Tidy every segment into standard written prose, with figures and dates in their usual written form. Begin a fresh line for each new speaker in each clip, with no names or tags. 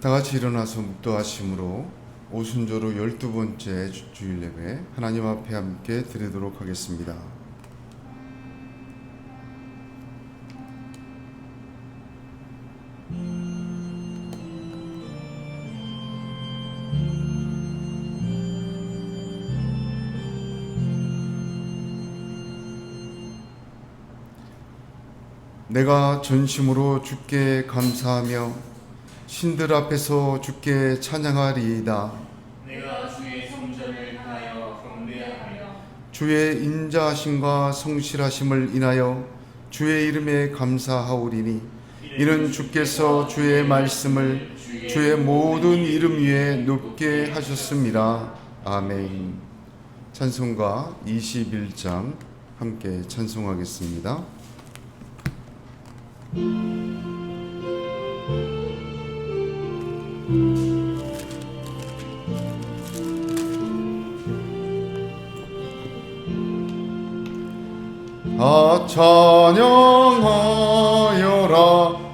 다 같이 일어나서 묵도하심으로 오순절후 12번째 주일 예배 하나님 앞에 함께 드리도록 하겠습니다. 내가 전심으로 주께 감사하며 신들 앞에서 주께 찬양하리이다.
내가 주의 성전을 향하여 경배하며
주의 인자하심과 성실하심을 인하여 주의 이름에 감사하오리니 이는 주께서 주의 말씀을 주의 모든 이름 위에 높게 하셨습니다. 아멘. 찬송가 21장 함께 찬송하겠습니다. 찬양하여라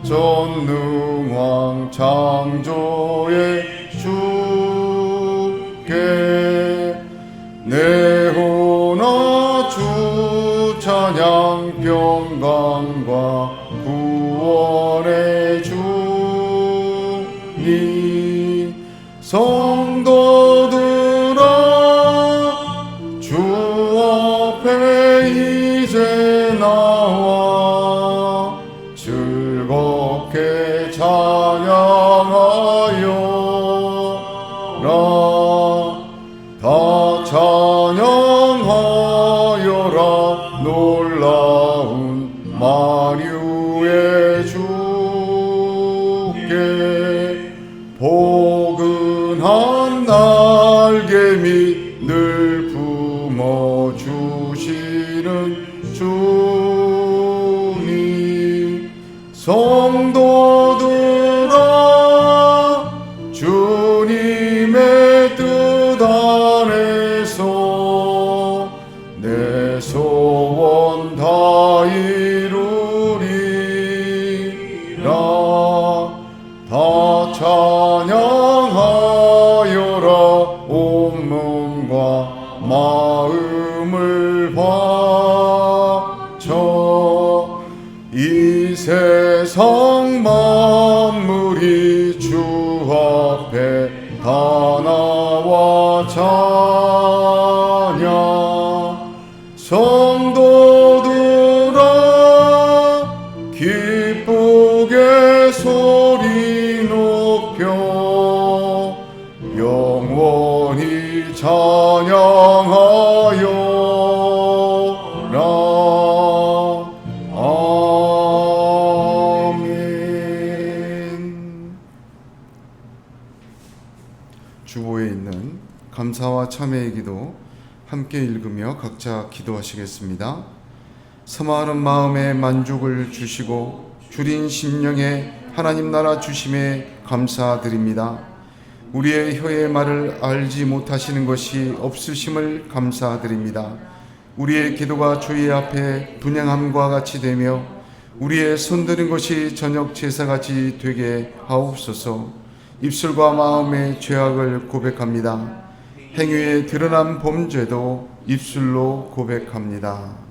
전능왕 창조의 주께 내호나 주 찬양 평강과 구원의 주님 성도들아 주 앞에 이제 나와 즐겁게 찬양하여라 다 찬양하여라 놀라운 마류의 주께 포근한 날개미 늘 품어주시는 주님 성도들아 주님의 뜻 안에서 내 소원 다 이루리라 다 찬양하여라 온 몸과 마음을 바쳐 이 세상 만물이 주 앞에 다 나와 찬양 성도들아 기쁘게 소리 높여 영원히 찬양하여라 아멘. 주보에 있는 감사와 참회의 기도 함께 읽으며 각자 기도하시겠습니다. 서마른 마음에 만족을 주시고 줄인 심령에 하나님 나라 주심에 감사드립니다. 우리의 혀의 말을 알지 못하시는 것이 없으심을 감사드립니다. 우리의 기도가 주의 앞에 분향함과 같이 되며 우리의 손드는 것이 저녁 제사같이 되게 하옵소서. 입술과 마음의 죄악을 고백합니다. 행위에 드러난 범죄도 입술로 고백합니다.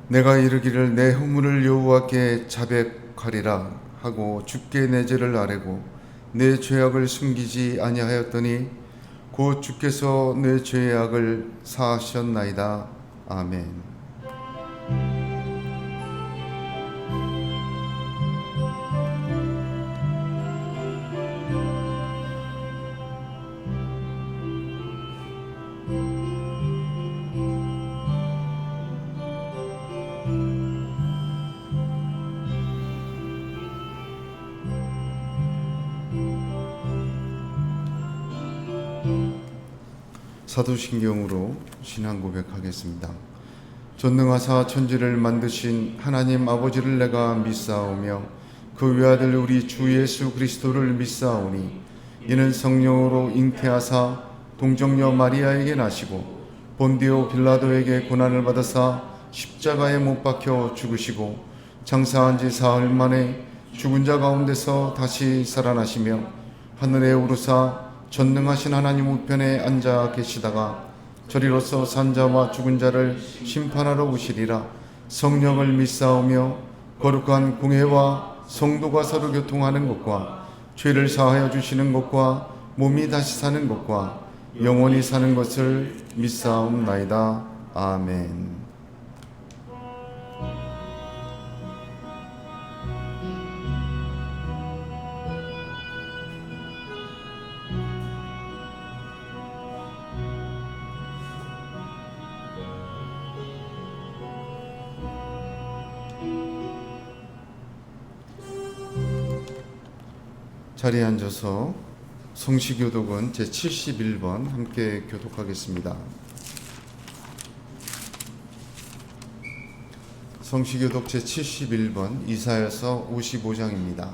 내가 이르기를 내 허물을 여호와께 자백하리라 하고 주께 내 죄를 아뢰고 내 죄악을 숨기지 아니하였더니 곧 주께서 내 죄악을 사하셨나이다. 아멘. 사도신경으로 신앙 고백하겠습니다. 전능하사 천지를 만드신 하나님 아버지를 내가 믿사오며 그 외아들 우리 주 예수 그리스도를 믿사오니 이는 성령으로 잉태하사 동정녀 마리아에게 나시고 본디오 빌라도에게 고난을 받으사 십자가에 못 박혀 죽으시고 장사한 지 사흘 만에 죽은 자 가운데서 다시 살아나시며 하늘에 오르사 전능하신 하나님 우편에 앉아 계시다가 저리로서 산자와 죽은 자를 심판하러 오시리라. 성령을 믿사오며 거룩한 공회와 성도가 서로 교통하는 것과 죄를 사하여 주시는 것과 몸이 다시 사는 것과 영원히 사는 것을 믿사옵나이다. 아멘. 자리에 앉아서 성시교독은 제71번 함께 교독하겠습니다. 성시교독 제71번 이사야서 55장입니다.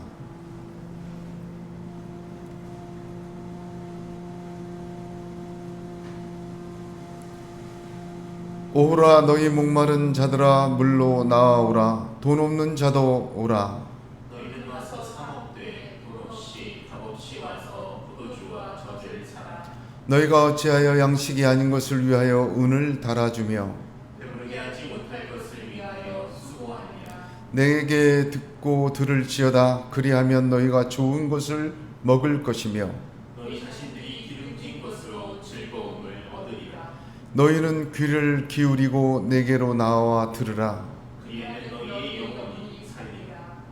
오라 너희 목마른 자들아 물로 나아오라. 돈 없는 자도 오라.
너희는 와서 사 먹되 돈 없이 값 없이 와서 포도주와 저주를 사라.
너희가 어찌하여 양식이 아닌 것을 위하여 은을 달아주며
배부르게 하지 못할 것을 위하여 수고하느냐.
내게 듣고 들을지어다. 그리하면 너희가 좋은 것을 먹을 것이며
너희 자신들이 기름진 것으로 즐거움을 얻으리라.
너희는 귀를 기울이고 내게로 나와 들으라.
그리하면 너희의 영혼이 살리라.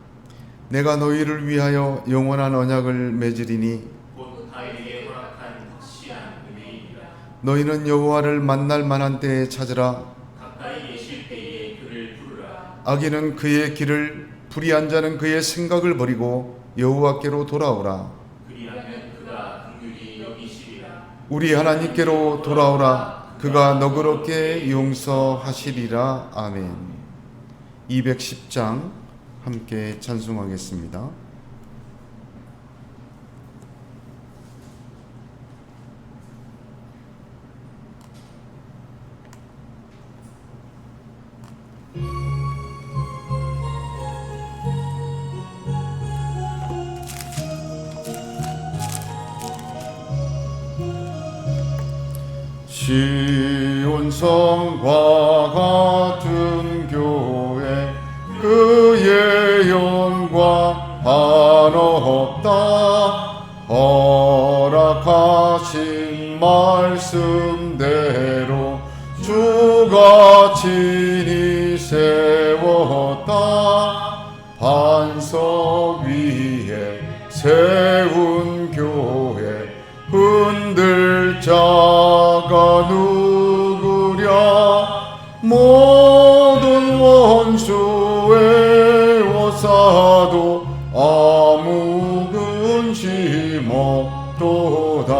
내가 너희를 위하여 영원한 언약을 맺으리니
곧 다윗에게 허락한 확실한 은혜이니라.
너희는 여호와를 만날 만한 때에 찾으라.
가까이 계실 때에 그를 부르라.
악인은 그의 길을 불의한 자는 그의 생각을 버리고 여호와께로 돌아오라.
그리하면 그가 긍휼히 여기시리라.
우리 하나님께로 돌아오라. 그가 너그럽게 용서하시리라. 아멘. 210장 함께 찬송하겠습니다. 시온성과 같은 교회 그의 영광 한없다. 허락하신 말씀대로 주가 친히 세웠다. 반석 위에 세운 교회 흔들 자가 누구랴. 모든 원수의 워사도 아무 근심 없도다.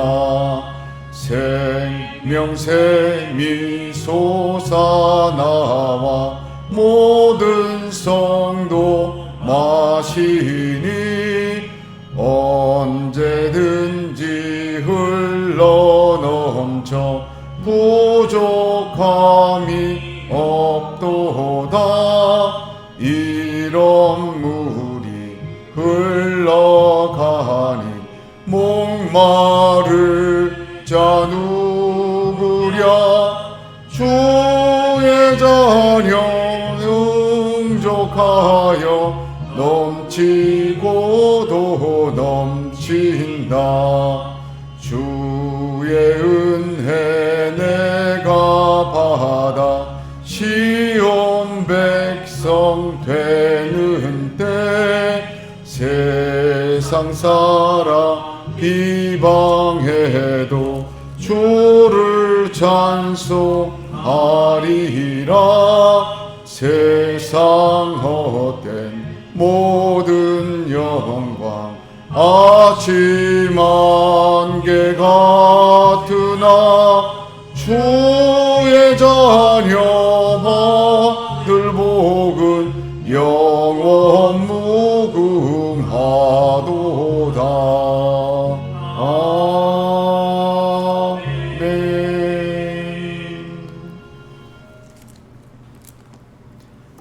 생명샘이 솟아나와 모든 성도 마시니 언제든지 흘러넘쳐 부족함이 없도다. 이런 물이 흘러가니 목마를 자 누구랴. 주의 자녀 축복하여 넘치고도 넘친다. 주의 은혜 내가 받아 시온 백성 되는 때 세상 사람 비방해도 주를 찬송하리라. 세상 헛된 모든 영광 아침 안개 같으나 주의 자녀 받을 복은 영원 무궁하도다. 아멘.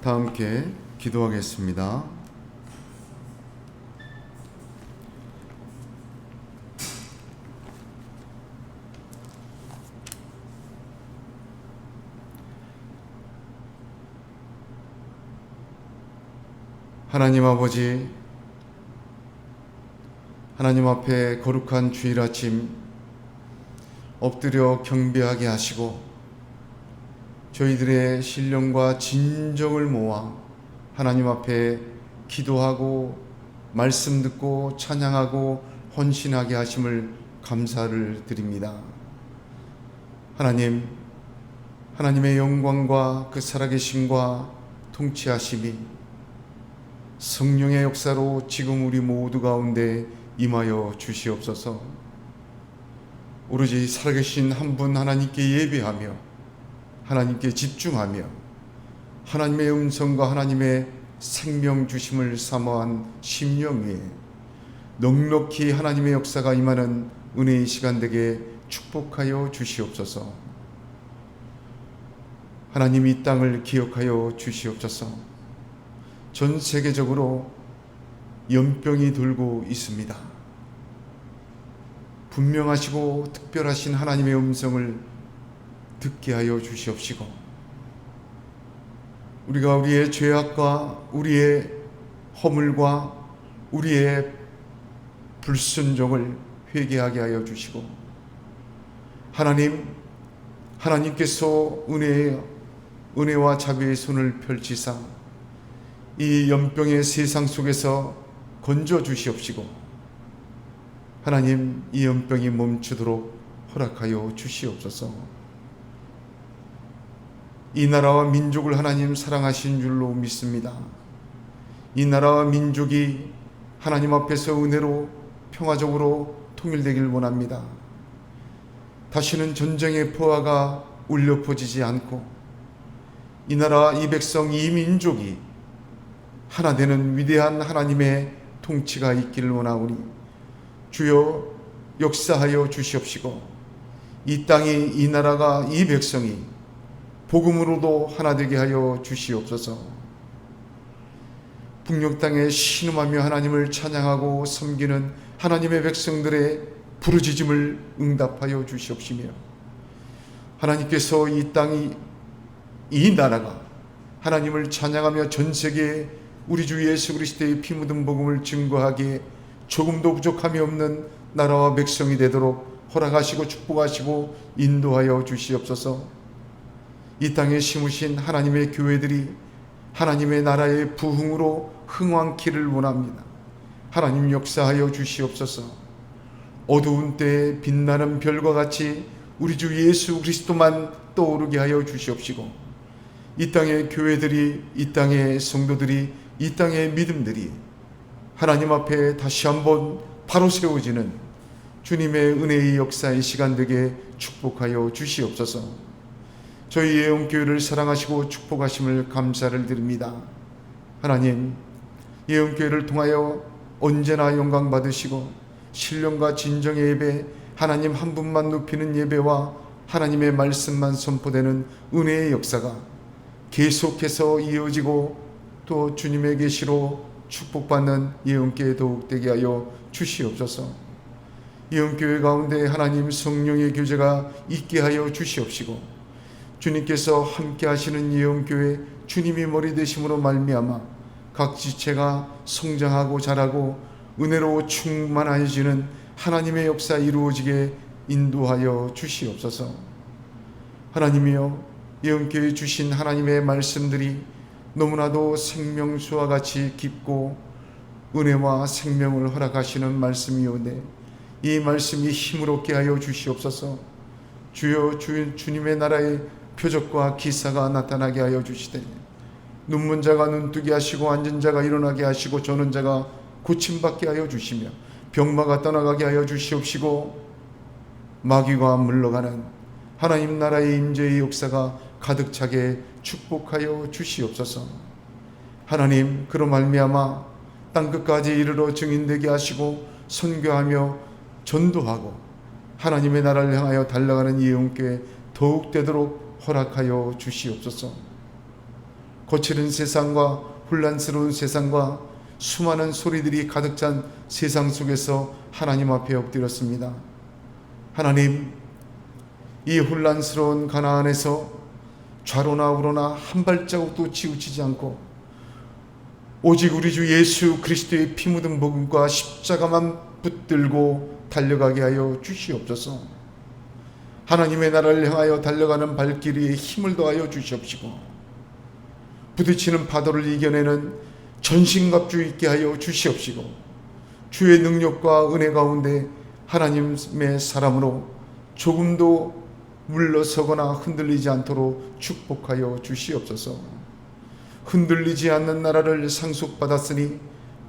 다 함께 기도하겠습니다. 하나님 아버지, 하나님 앞에 거룩한 주일 아침 엎드려 경배하게 하시고 저희들의 신령과 진정을 모아 하나님 앞에 기도하고 말씀 듣고 찬양하고 헌신하게 하심을 감사를 드립니다. 하나님, 하나님의 영광과 그 살아계심과 통치하심이 성령의 역사로 지금 우리 모두 가운데 임하여 주시옵소서. 오로지 살아계신 한 분 하나님께 예배하며 하나님께 집중하며 하나님의 음성과 하나님의 생명 주심을 사모한 심령 위에 넉넉히 하나님의 역사가 임하는 은혜의 시간 되게 축복하여 주시옵소서. 하나님 이 땅을 기억하여 주시옵소서. 전 세계적으로 연병이 돌고 있습니다. 분명하시고 특별하신 하나님의 음성을 듣게 하여 주시옵시고 우리가 우리의 죄악과 우리의 허물과 우리의 불순종을 회개하게 하여 주시고 하나님께서 은혜와 자비의 손을 펼치사 이 연병의 세상 속에서 건져 주시옵시고 하나님 이 연병이 멈추도록 허락하여 주시옵소서. 이 나라와 민족을 하나님 사랑하신 줄로 믿습니다. 이 나라와 민족이 하나님 앞에서 은혜로 평화적으로 통일되길 원합니다. 다시는 전쟁의 포화가 울려 퍼지지 않고 이 나라, 이 백성, 이 민족이 하나 되는 위대한 하나님의 통치가 있기를 원하오니 주여 역사하여 주시옵시고 이 땅이, 이 나라가, 이 백성이 복음으로도 하나 되게 하여 주시옵소서. 북녘 땅에 신음하며 하나님을 찬양하고 섬기는 하나님의 백성들의 부르짖음을 응답하여 주시옵시며 하나님께서 이 땅이, 이 나라가 하나님을 찬양하며 전 세계에 우리 주 예수 그리스도의 피 묻은 복음을 증거하기에 조금도 부족함이 없는 나라와 백성이 되도록 허락하시고 축복하시고 인도하여 주시옵소서. 이 땅에 심으신 하나님의 교회들이 하나님의 나라의 부흥으로 흥왕키를 원합니다. 하나님 역사하여 주시옵소서. 어두운 때에 빛나는 별과 같이 우리 주 예수 그리스도만 떠오르게 하여 주시옵시고 이 땅의 교회들이, 이 땅의 성도들이, 이 땅의 믿음들이 하나님 앞에 다시 한번 바로 세워지는 주님의 은혜의 역사의 시간 되게 축복하여 주시옵소서. 저희 예언교회를 사랑하시고 축복하심을 감사를 드립니다. 하나님, 예언교회를 통하여 언제나 영광 받으시고 신령과 진정의 예배, 하나님 한 분만 높이는 예배와 하나님의 말씀만 선포되는 은혜의 역사가 계속해서 이어지고 또 주님의 계시로 축복받는 예언교회 더욱 되게 하여 주시옵소서. 예언교회 가운데 하나님 성령의 교제가 있게 하여 주시옵시고 주님께서 함께 하시는 예언교회 주님이 머리 되심으로 말미암아 각 지체가 성장하고 자라고 은혜로 충만해지는 하나님의 역사 이루어지게 인도하여 주시옵소서. 하나님이여, 예언교회 주신 하나님의 말씀들이 너무나도 생명수와 같이 깊고 은혜와 생명을 허락하시는 말씀이오네. 이 말씀이 힘을 얻게 하여 주시옵소서. 주여, 주님의 나라의 표적과 기사가 나타나게 하여 주시되 눈먼 자가 눈뜨게 하시고 앉은 자가 일어나게 하시고 저는 자가 고침받게 하여 주시며 병마가 떠나가게 하여 주시옵시고 마귀가 물러가는 하나님 나라의 임재의 역사가 가득 차게 축복하여 주시옵소서. 하나님, 그로 말미암아 땅끝까지 이르러 증인되게 하시고 선교하며 전도하고 하나님의 나라를 향하여 달려가는 예언교회 더욱 되도록 허락하여 주시옵소서. 거칠은 세상과 혼란스러운 세상과 수많은 소리들이 가득 찬 세상 속에서 하나님 앞에 엎드렸습니다. 하나님, 이 혼란스러운 가나안에서 좌로나 우로나 한 발자국도 치우치지 않고 오직 우리 주 예수 그리스도의 피 묻은 복음과 십자가만 붙들고 달려가게 하여 주시옵소서. 하나님의 나라를 향하여 달려가는 발길에 힘을 더하여 주시옵시고 부딪히는 파도를 이겨내는 전신갑주 있게 하여 주시옵시고 주의 능력과 은혜 가운데 하나님의 사람으로 조금도 물러서거나 흔들리지 않도록 축복하여 주시옵소서. 흔들리지 않는 나라를 상속받았으니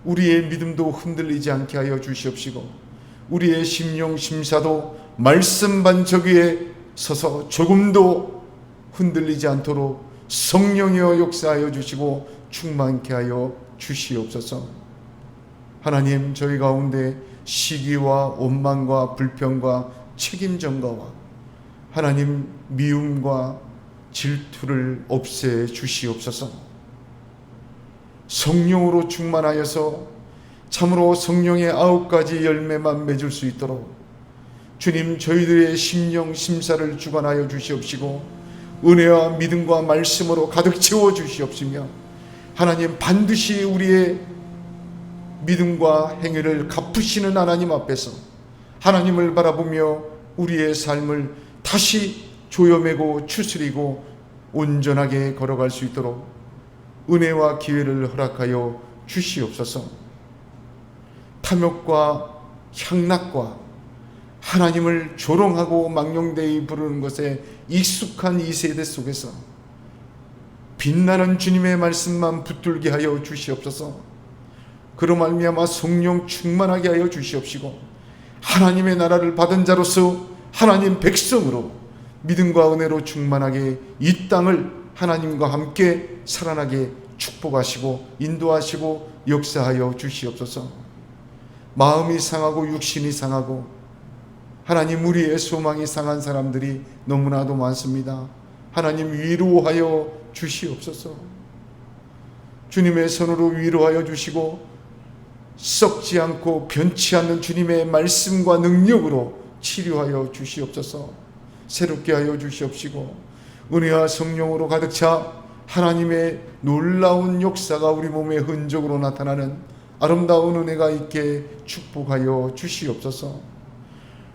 우리의 믿음도 흔들리지 않게 하여 주시옵시고 우리의 심령 심사도 말씀 반석 위에 서서 조금도 흔들리지 않도록 성령이여 역사하여 주시고 충만케 하여 주시옵소서. 하나님, 저희 가운데 시기와 원망과 불평과 책임 전가와 하나님 미움과 질투를 없애 주시옵소서. 성령으로 충만하여서 참으로 성령의 9가지 열매만 맺을 수 있도록 주님, 저희들의 심령 심사를 주관하여 주시옵시고 은혜와 믿음과 말씀으로 가득 채워 주시옵시며 하나님, 반드시 우리의 믿음과 행위를 갚으시는 하나님 앞에서 하나님을 바라보며 우리의 삶을 다시 조여매고 추스리고 온전하게 걸어갈 수 있도록 은혜와 기회를 허락하여 주시옵소서. 탐욕과 향락과 하나님을 조롱하고 망령되이 부르는 것에 익숙한 이 세대 속에서 빛나는 주님의 말씀만 붙들게 하여 주시옵소서. 그로 말미암아 성령 충만하게 하여 주시옵시고 하나님의 나라를 받은 자로서 하나님 백성으로 믿음과 은혜로 충만하게 이 땅을 하나님과 함께 살아나게 축복하시고 인도하시고 역사하여 주시옵소서. 마음이 상하고 육신이 상하고 하나님, 우리의 소망이 상한 사람들이 너무나도 많습니다. 하나님, 위로하여 주시옵소서. 주님의 손으로 위로하여 주시고 썩지 않고 변치 않는 주님의 말씀과 능력으로 치료하여 주시옵소서. 새롭게 하여 주시옵시고 은혜와 성령으로 가득 차 하나님의 놀라운 역사가 우리 몸의 흔적으로 나타나는 아름다운 은혜가 있게 축복하여 주시옵소서.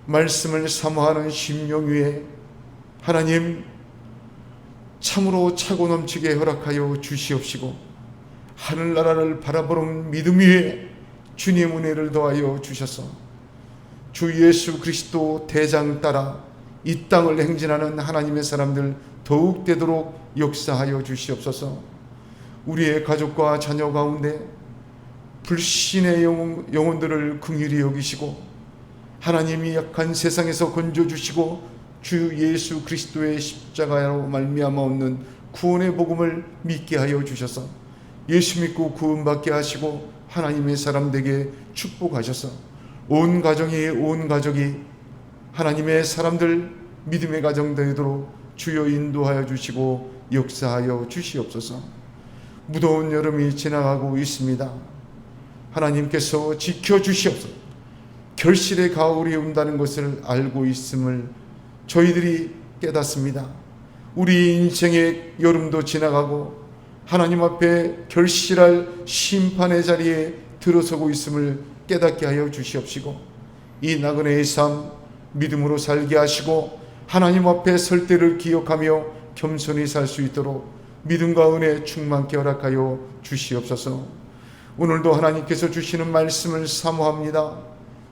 말씀을 사모하는 심령 위에 하나님 참으로 차고 넘치게 허락하여 주시옵시고 하늘나라를 바라보는 믿음 위에 주님 은혜를 더하여 주셔서 주 예수 그리스도 대장 따라 이 땅을 행진하는 하나님의 사람들 더욱 되도록 역사하여 주시옵소서. 우리의 가족과 자녀 가운데 불신의 영혼들을 긍휼히 여기시고 하나님이 약한 세상에서 건져주시고 주 예수 그리스도의 십자가로 말미암아 얻는 구원의 복음을 믿게 하여 주셔서 예수 믿고 구원받게 하시고 하나님의 사람 되게 축복하셔서 온 가족이 하나님의 사람들 믿음의 가정 되도록 주여 인도하여 주시고 역사하여 주시옵소서. 무더운 여름이 지나가고 있습니다. 하나님께서 지켜주시옵소서. 결실의 가을이 온다는 것을 알고 있음을 저희들이 깨닫습니다. 우리 인생의 여름도 지나가고 하나님 앞에 결실할 심판의 자리에 들어서고 있음을 깨닫게 하여 주시옵시고, 이 나그네의 삶 믿음으로 살게 하시고 하나님 앞에 설 때를 기억하며 겸손히 살 수 있도록 믿음과 은혜 충만케 허락하여 주시옵소서. 오늘도 하나님께서 주시는 말씀을 사모합니다.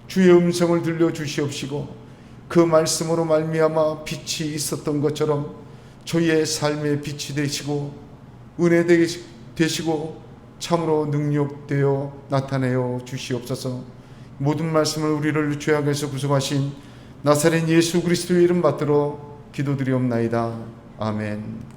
주의 음성을 들려 주시옵시고 그 말씀으로 말미암아 빛이 있었던 것처럼 저희의 삶의 빛이 되시고 은혜 되시고 참으로 능력되어 나타내어 주시옵소서. 모든 말씀을 우리를 죄악에서 구속하신 나사렛 예수 그리스도의 이름 받들어 기도드리옵나이다. 아멘.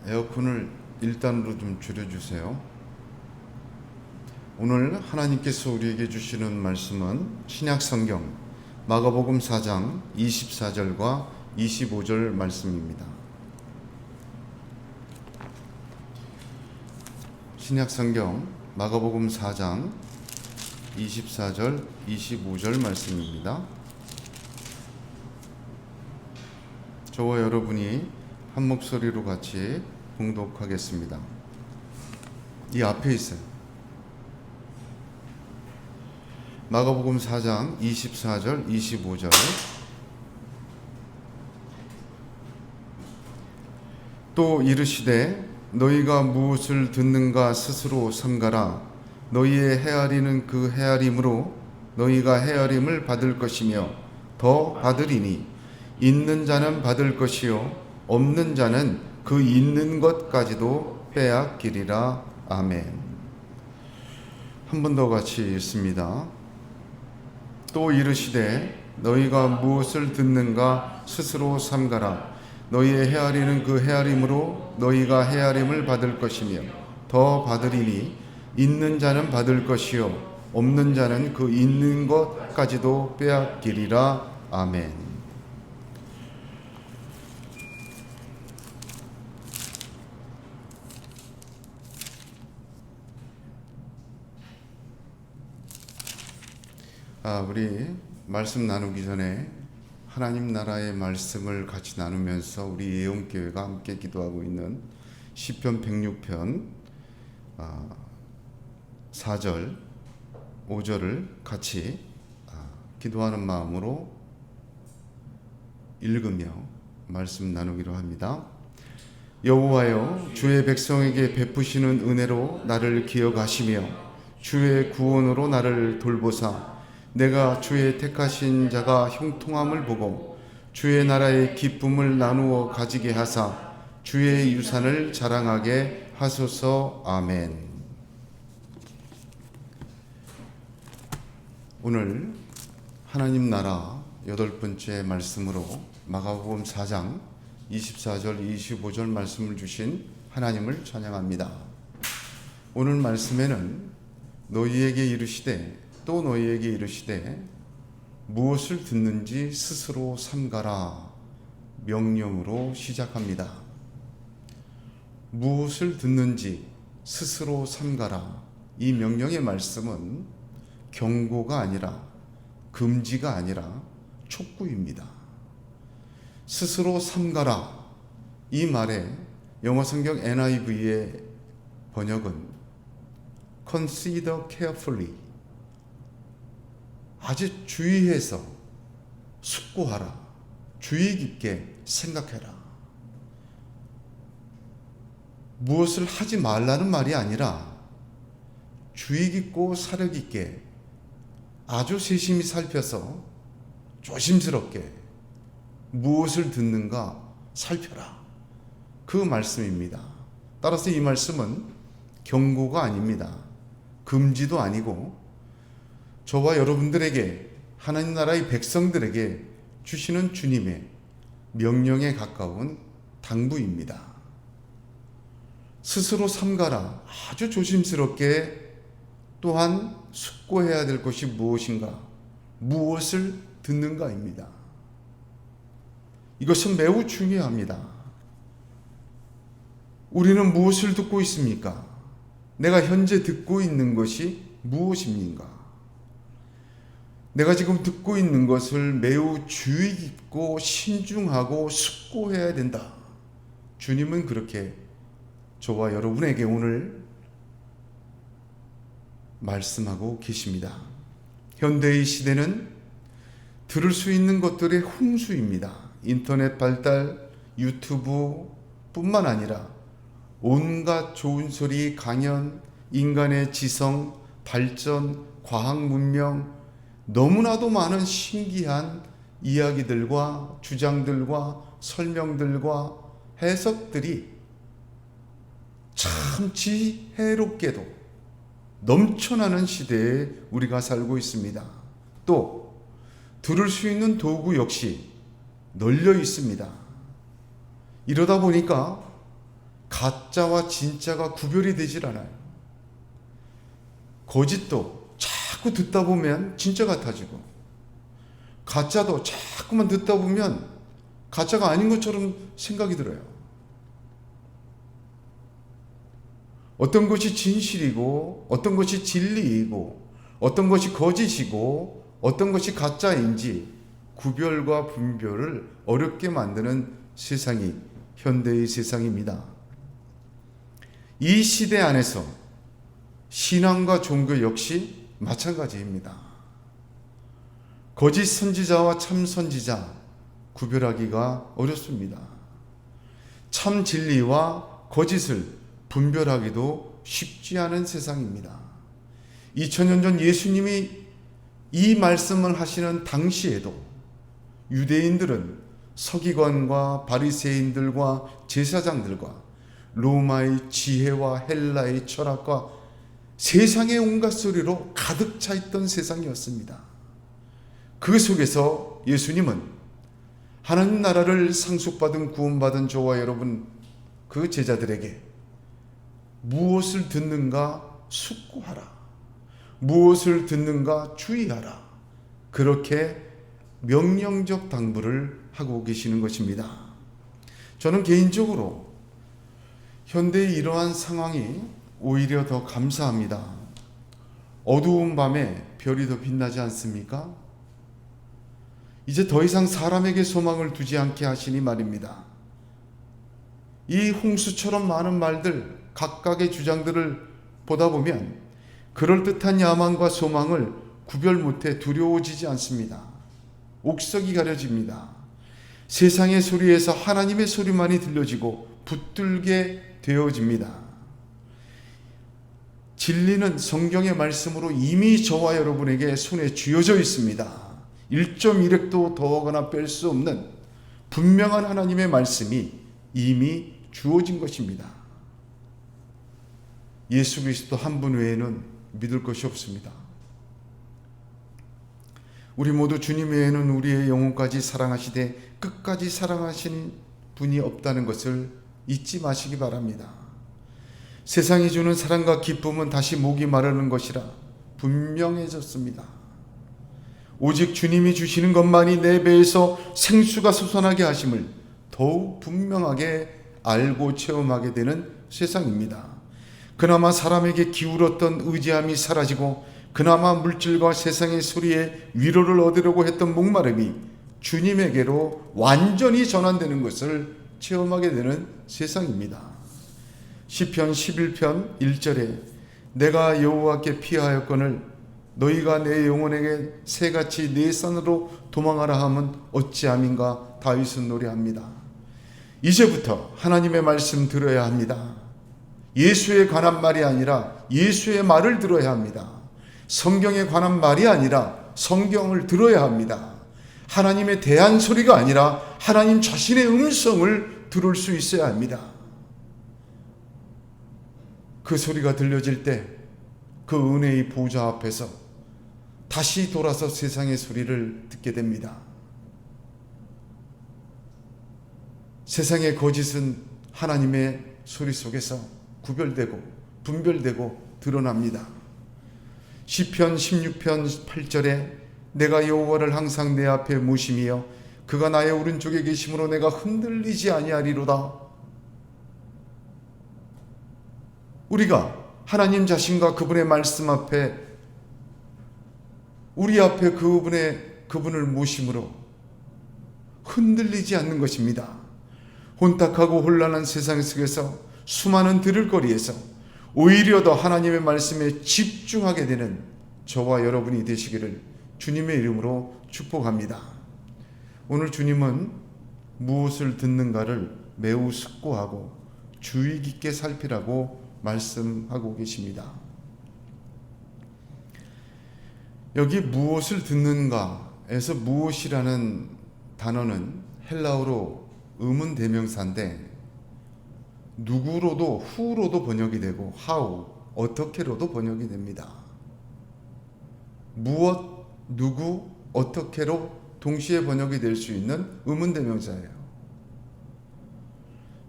에어컨을 1단으로 좀 줄여주세요. 오늘 하나님께서 우리에게 주시는 말씀은 신약성경 마가복음 4장 24절과 25절 말씀입니다. 신약성경 마가복음 4장 24절 25절 말씀입니다. 저와 여러분이 한 목소리로 같이 봉독하겠습니다. 이 앞에 있어요. 마가복음 4장 24절 25절. 또 이르시되 너희가 무엇을 듣는가 스스로 삼가라. 너희의 헤아리는 그 헤아림으로 너희가 헤아림을 받을 것이며 더 받으리니 있는 자는 받을 것이요 없는 자는 그 있는 것까지도 빼앗기리라. 아멘. 한 번 더 같이 읽습니다. 또 이르시되 너희가 무엇을 듣는가 스스로 삼가라. 너희의 헤아리는 그 헤아림으로 너희가 헤아림을 받을 것이며 더 받으리니 있는 자는 받을 것이요 없는 자는 그 있는 것까지도 빼앗기리라. 아멘. 우리 말씀 나누기 전에 하나님 나라의 말씀을 같이 나누면서 우리 예언교회가 함께 기도하고 있는 시편 106편 4절 5절을 같이 기도하는 마음으로 읽으며 말씀 나누기로 합니다. 여호와여, 주의 백성에게 베푸시는 은혜로 나를 기억하시며 주의 구원으로 나를 돌보사 내가 주의 택하신 자가 형통함을 보고 주의 나라의 기쁨을 나누어 가지게 하사 주의 유산을 자랑하게 하소서. 아멘. 오늘 하나님 나라 8번째 말씀으로 마가복음 4장 24절 25절 말씀을 주신 하나님을 찬양합니다. 오늘 말씀에는 너희에게 이르시되 또 너희에게 이르시되 무엇을 듣는지 스스로 삼가라 명령으로 시작합니다. 무엇을 듣는지 스스로 삼가라. 이 명령의 말씀은 경고가 아니라 금지가 아니라 촉구입니다. 스스로 삼가라. 이 말에 영어 성경 NIV의 번역은 consider carefully, 아주 주의해서 숙고하라, 주의 깊게 생각해라. 무엇을 하지 말라는 말이 아니라 주의 깊고 사려 깊게 아주 세심히 살펴서 조심스럽게 무엇을 듣는가 살펴라. 그 말씀입니다. 따라서 이 말씀은 경고가 아닙니다. 금지도 아니고 저와 여러분들에게, 하나님 나라의 백성들에게 주시는 주님의 명령에 가까운 당부입니다. 스스로 삼가라. 아주 조심스럽게 또한 숙고해야 될 것이 무엇인가, 무엇을 듣는가입니다. 이것은 매우 중요합니다. 우리는 무엇을 듣고 있습니까? 내가 현재 듣고 있는 것이 무엇입니까? 내가 지금 듣고 있는 것을 매우 주의 깊고 신중하고 숙고해야 된다. 주님은 그렇게 저와 여러분에게 오늘 말씀하고 계십니다. 현대의 시대는 들을 수 있는 것들의 홍수입니다. 인터넷 발달, 유튜브 뿐만 아니라 온갖 좋은 소리, 강연, 인간의 지성, 발전, 과학 문명, 너무나도 많은 신기한 이야기들과 주장들과 설명들과 해석들이 참 지혜롭게도 넘쳐나는 시대에 우리가 살고 있습니다. 또 들을 수 있는 도구 역시 널려 있습니다. 이러다 보니까 가짜와 진짜가 구별이 되질 않아요. 거짓도 자꾸 듣다 보면 진짜 같아지고, 가짜도 자꾸만 듣다 보면 가짜가 아닌 것처럼 생각이 들어요. 어떤 것이 진실이고 어떤 것이 진리이고 어떤 것이 거짓이고 어떤 것이 가짜인지 구별과 분별을 어렵게 만드는 세상이 현대의 세상입니다. 이 시대 안에서 신앙과 종교 역시 마찬가지입니다. 거짓 선지자와 참 선지자 구별하기가 어렵습니다. 참 진리와 거짓을 분별하기도 쉽지 않은 세상입니다. 2000년 전 예수님이 이 말씀을 하시는 당시에도 유대인들은 서기관과 바리새인들과 제사장들과 로마의 지혜와 헬라의 철학과 세상의 온갖 소리로 가득 차 있던 세상이었습니다. 그 속에서 예수님은 하나님 나라를 상속받은 구원받은 저와 여러분 그 제자들에게 무엇을 듣는가 숙고하라, 무엇을 듣는가 주의하라, 그렇게 명령적 당부를 하고 계시는 것입니다. 저는 개인적으로 현대의 이러한 상황이 오히려 더 감사합니다. 어두운 밤에 별이 더 빛나지 않습니까? 이제 더 이상 사람에게 소망을 두지 않게 하시니 말입니다. 이 홍수처럼 많은 말들, 각각의 주장들을 보다 보면 그럴듯한 야망과 소망을 구별 못해 두려워지지 않습니다. 옥석이 가려집니다. 세상의 소리에서 하나님의 소리만이 들려지고 붙들게 되어집니다. 진리는 성경의 말씀으로 이미 저와 여러분에게 손에 쥐어져 있습니다. 1.1획도 더하거나 뺄 수 없는 분명한 하나님의 말씀이 이미 주어진 것입니다. 예수 그리스도 한 분 외에는 믿을 것이 없습니다. 우리 모두 주님 외에는 우리의 영혼까지 사랑하시되 끝까지 사랑하시는 분이 없다는 것을 잊지 마시기 바랍니다. 세상이 주는 사랑과 기쁨은 다시 목이 마르는 것이라 분명해졌습니다. 오직 주님이 주시는 것만이 내 배에서 생수가 솟아나게 하심을 더욱 분명하게 알고 체험하게 되는 세상입니다. 그나마 사람에게 기울었던 의지함이 사라지고 그나마 물질과 세상의 소리에 위로를 얻으려고 했던 목마름이 주님에게로 완전히 전환되는 것을 체험하게 되는 세상입니다. 시편 11편 1절에 내가 여호와께 피하였거늘 너희가 내 영혼에게 새같이 내 산으로 도망하라 함은 어찌함인가 다윗은 노래합니다. 이제부터 하나님의 말씀 들어야 합니다. 예수에 관한 말이 아니라 예수의 말을 들어야 합니다. 성경에 관한 말이 아니라 성경을 들어야 합니다. 하나님에 대한 소리가 아니라 하나님 자신의 음성을 들을 수 있어야 합니다. 그 소리가 들려질 때 그 은혜의 보좌 앞에서 다시 돌아서 세상의 소리를 듣게 됩니다. 세상의 거짓은 하나님의 소리 속에서 구별되고 분별되고 드러납니다. 시편 16편 8절에 내가 여호와를 항상 내 앞에 모심이여 그가 나의 오른쪽에 계심으로 내가 흔들리지 아니하리로다. 우리가 하나님 자신과 그분의 말씀 앞에 우리 앞에 그분을 모심으로 흔들리지 않는 것입니다. 혼탁하고 혼란한 세상 속에서 수많은 들을거리에서 오히려 더 하나님의 말씀에 집중하게 되는 저와 여러분이 되시기를 주님의 이름으로 축복합니다. 오늘 주님은 무엇을 듣는가를 매우 숙고하고 주의 깊게 살피라고 말씀하고 계십니다. 여기 무엇을 듣는가에서 무엇이라는 단어는 헬라어로 의문 대명사인데 누구로도 who로도 번역이 되고 how 어떻게로도 번역이 됩니다. 무엇, 누구, 어떻게로 동시에 번역이 될 수 있는 의문 대명사예요.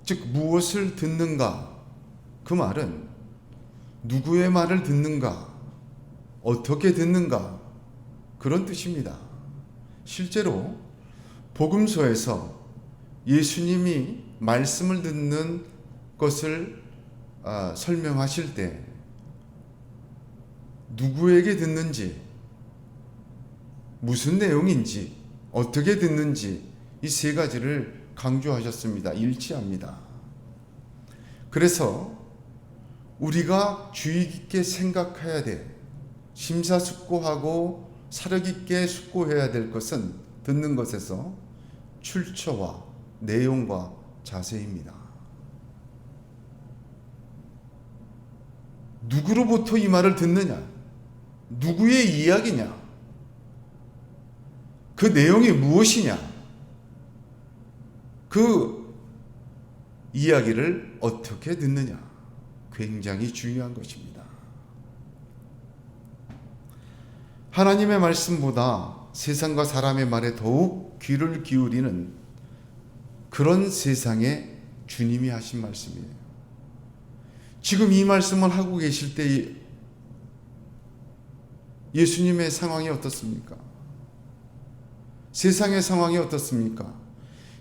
즉 무엇을 듣는가, 그 말은 누구의 말을 듣는가, 어떻게 듣는가, 그런 뜻입니다. 실제로 복음서에서 예수님이 말씀을 듣는 것을 설명하실 때 누구에게 듣는지, 무슨 내용인지, 어떻게 듣는지 이 세 가지를 강조하셨습니다. 일치합니다. 그래서 우리가 주의 깊게 생각해야 돼, 심사숙고하고 사려 깊게 숙고해야 될 것은 듣는 것에서 출처와 내용과 자세입니다. 누구로부터 이 말을 듣느냐? 누구의 이야기냐? 그 내용이 무엇이냐? 그 이야기를 어떻게 듣느냐? 굉장히 중요한 것입니다. 하나님의 말씀보다 세상과 사람의 말에 더욱 귀를 기울이는 그런 세상에 주님이 하신 말씀이에요. 지금 이 말씀을 하고 계실 때 예수님의 상황이 어떻습니까? 세상의 상황이 어떻습니까?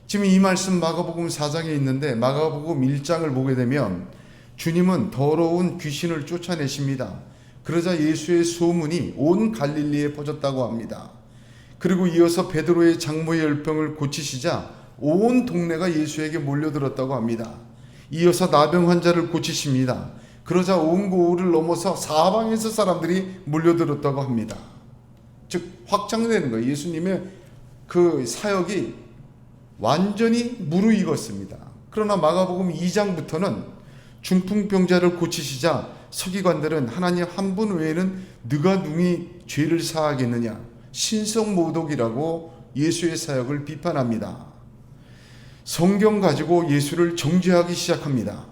지금 이 말씀 마가복음 4장에 있는데 마가복음 1장을 보게 되면 주님은 더러운 귀신을 쫓아내십니다. 그러자 예수의 소문이 온 갈릴리에 퍼졌다고 합니다. 그리고 이어서 베드로의 장모의 열병을 고치시자 온 동네가 예수에게 몰려들었다고 합니다. 이어서 나병 환자를 고치십니다. 그러자 온 고을을 넘어서 사방에서 사람들이 몰려들었다고 합니다. 즉 확장되는 거예요. 예수님의 그 사역이 완전히 무르익었습니다. 그러나 마가복음 2장부터는 중풍병자를 고치시자 서기관들은 하나님 한 분 외에는 누가 능히 죄를 사하겠느냐, 신성모독이라고 예수의 사역을 비판합니다. 성경 가지고 예수를 정죄하기 시작합니다.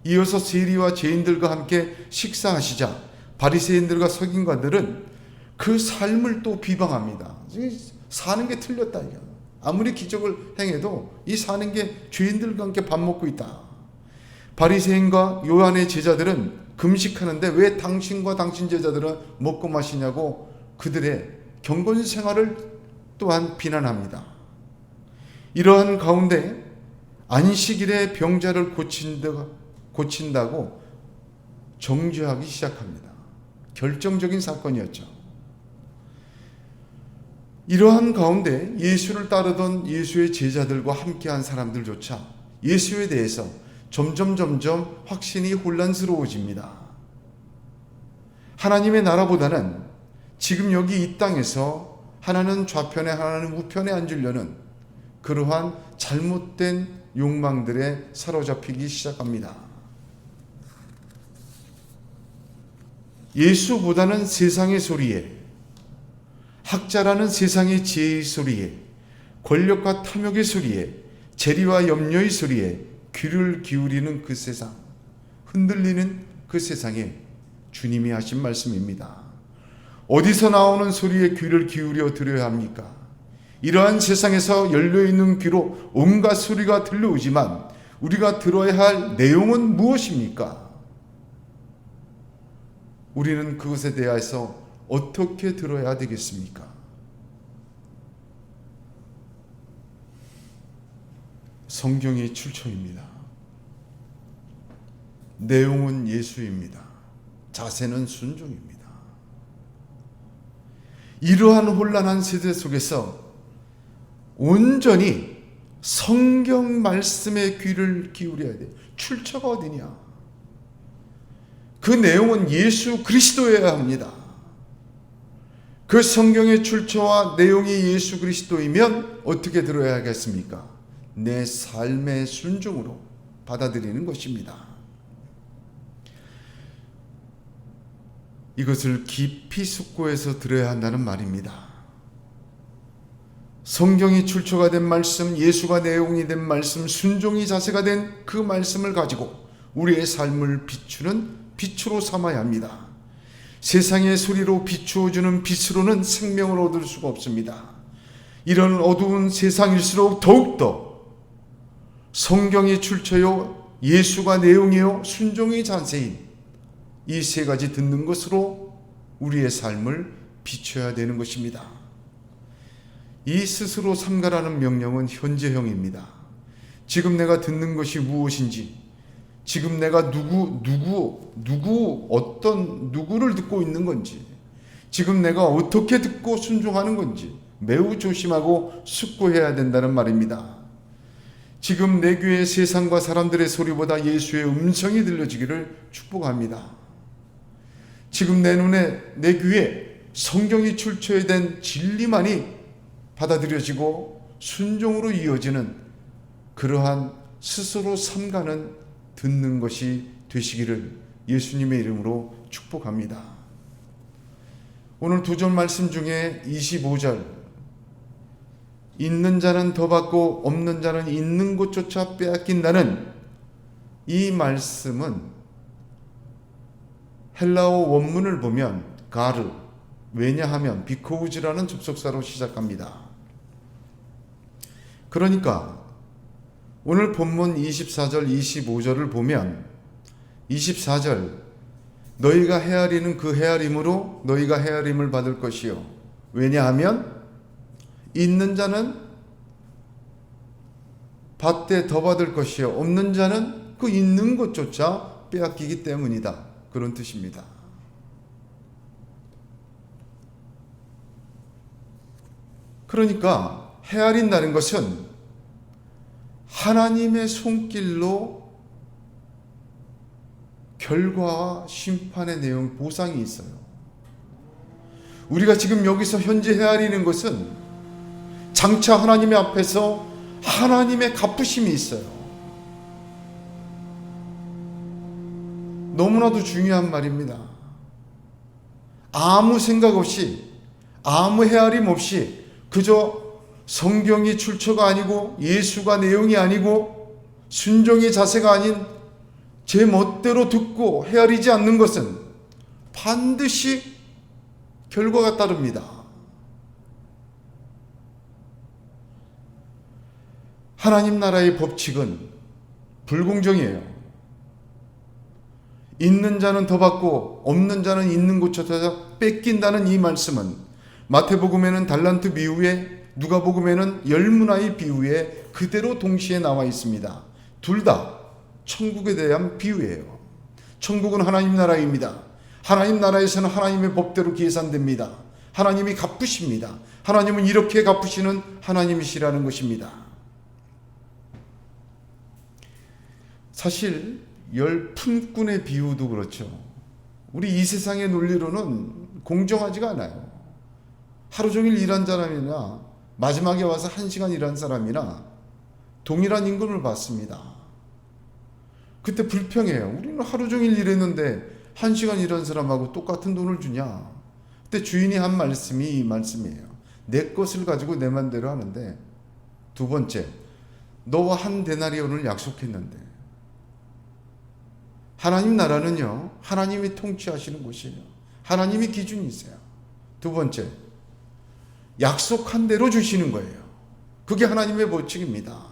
이어서 세리와 죄인들과 함께 식사하시자 바리새인들과 서기관들은 그 삶을 또 비방합니다. 사는 게 틀렸다. 아무리 기적을 행해도 이 사는 게 죄인들과 함께 밥 먹고 있다. 바리새인과 요한의 제자들은 금식하는데 왜 당신과 당신 제자들은 먹고 마시냐고 그들의 경건 생활을 또한 비난합니다. 이러한 가운데 안식일에 병자를 고친다고 정죄하기 시작합니다. 결정적인 사건이었죠. 이러한 가운데 예수를 따르던 예수의 제자들과 함께한 사람들조차 예수에 대해서 점점 확신이 혼란스러워집니다. 하나님의 나라보다는 지금 여기 이 땅에서 하나는 좌편에 하나는 우편에 앉으려는 그러한 잘못된 욕망들에 사로잡히기 시작합니다. 예수보다는 세상의 소리에, 학자라는 세상의 지혜의 소리에, 권력과 탐욕의 소리에, 재리와 염려의 소리에 귀를 기울이는 그 세상, 흔들리는 그 세상에 주님이 하신 말씀입니다. 어디서 나오는 소리에 귀를 기울여 들어야 합니까? 이러한 세상에서 열려있는 귀로 온갖 소리가 들려오지만 우리가 들어야 할 내용은 무엇입니까? 우리는 그것에 대해서 어떻게 들어야 되겠습니까? 성경이 출처입니다. 내용은 예수입니다. 자세는 순종입니다. 이러한 혼란한 세대 속에서 온전히 성경 말씀에 귀를 기울여야 돼요. 출처가 어디냐? 그 내용은 예수 그리스도여야 합니다. 그 성경의 출처와 내용이 예수 그리스도이면 어떻게 들어야 하겠습니까? 내 삶의 순종으로 받아들이는 것입니다. 이것을 깊이 숙고해서 들어야 한다는 말입니다. 성경이 출처가 된 말씀, 예수가 내용이 된 말씀, 순종이 자세가 된 그 말씀을 가지고 우리의 삶을 비추는 빛으로 삼아야 합니다. 세상의 소리로 비추어주는 빛으로는 생명을 얻을 수가 없습니다. 이런 어두운 세상일수록 더욱더 성경이 출처요, 예수가 내용이요, 순종이 자세인 이 세 가지 듣는 것으로 우리의 삶을 비춰야 되는 것입니다. 이 스스로 삼가라는 명령은 현재형입니다. 지금 내가 듣는 것이 무엇인지, 지금 내가 누구를 듣고 있는 건지, 지금 내가 어떻게 듣고 순종하는 건지 매우 조심하고 숙고해야 된다는 말입니다. 지금 내 귀에 세상과 사람들의 소리보다 예수의 음성이 들려지기를 축복합니다. 지금 내 눈에, 내 귀에 성경이 출처된 진리만이 받아들여지고 순종으로 이어지는 그러한 스스로 삼가는 듣는 것이 되시기를 예수님의 이름으로 축복합니다. 오늘 두 절 말씀 중에 25절, 있는 자는 더 받고 없는 자는 있는 것조차 빼앗긴다는 이 말씀은 헬라어 원문을 보면 가르, 왜냐하면 비코우즈라는 접속사로 시작합니다. 그러니까 오늘 본문 24절, 25절을 보면 24절, 너희가 헤아리는 그 헤아림으로 너희가 헤아림을 받을 것이요. 왜냐하면 있는 자는 받되 더 받을 것이요. 없는 자는 그 있는 것조차 빼앗기기 때문이다. 그런 뜻입니다. 그러니까 헤아린다는 것은 하나님의 손길로 결과와 심판의 내용, 보상이 있어요. 우리가 지금 여기서 현재 헤아리는 것은 장차 하나님의 앞에서 하나님의 갚으심이 있어요. 너무나도 중요한 말입니다. 아무 생각 없이, 아무 헤아림 없이 그저 성경이 출처가 아니고 예수가 내용이 아니고 순종의 자세가 아닌 제 멋대로 듣고 헤아리지 않는 것은 반드시 결과가 따릅니다. 하나님 나라의 법칙은 불공정이에요. 있는 자는 더 받고 없는 자는 있는 곳조차 뺏긴다는 이 말씀은 마태복음에는 달란트 비유에, 누가복음에는 열문화의 비유에 그대로 동시에 나와 있습니다. 둘 다 천국에 대한 비유예요. 천국은 하나님 나라입니다. 하나님 나라에서는 하나님의 법대로 계산됩니다. 하나님이 갚으십니다. 하나님은 이렇게 갚으시는 하나님이시라는 것입니다. 사실 열품꾼의 비유도 그렇죠. 우리 이 세상의 논리로는 공정하지가 않아요. 하루 종일 일한 사람이나 마지막에 와서 1시간 일한 사람이나 동일한 임금을 받습니다. 그때 불평해요. 우리는 하루 종일 일했는데 1시간 일한 사람하고 똑같은 돈을 주냐. 그때 주인이 한 말씀이 이 말씀이에요. 내 것을 가지고 내 맘대로 하는데, 두 번째, 너와 한 데나리온을 약속했는데 하나님 나라는요, 하나님이 통치하시는 곳이에요. 하나님이 기준이세요. 두 번째, 약속한 대로 주시는 거예요. 그게 하나님의 법칙입니다.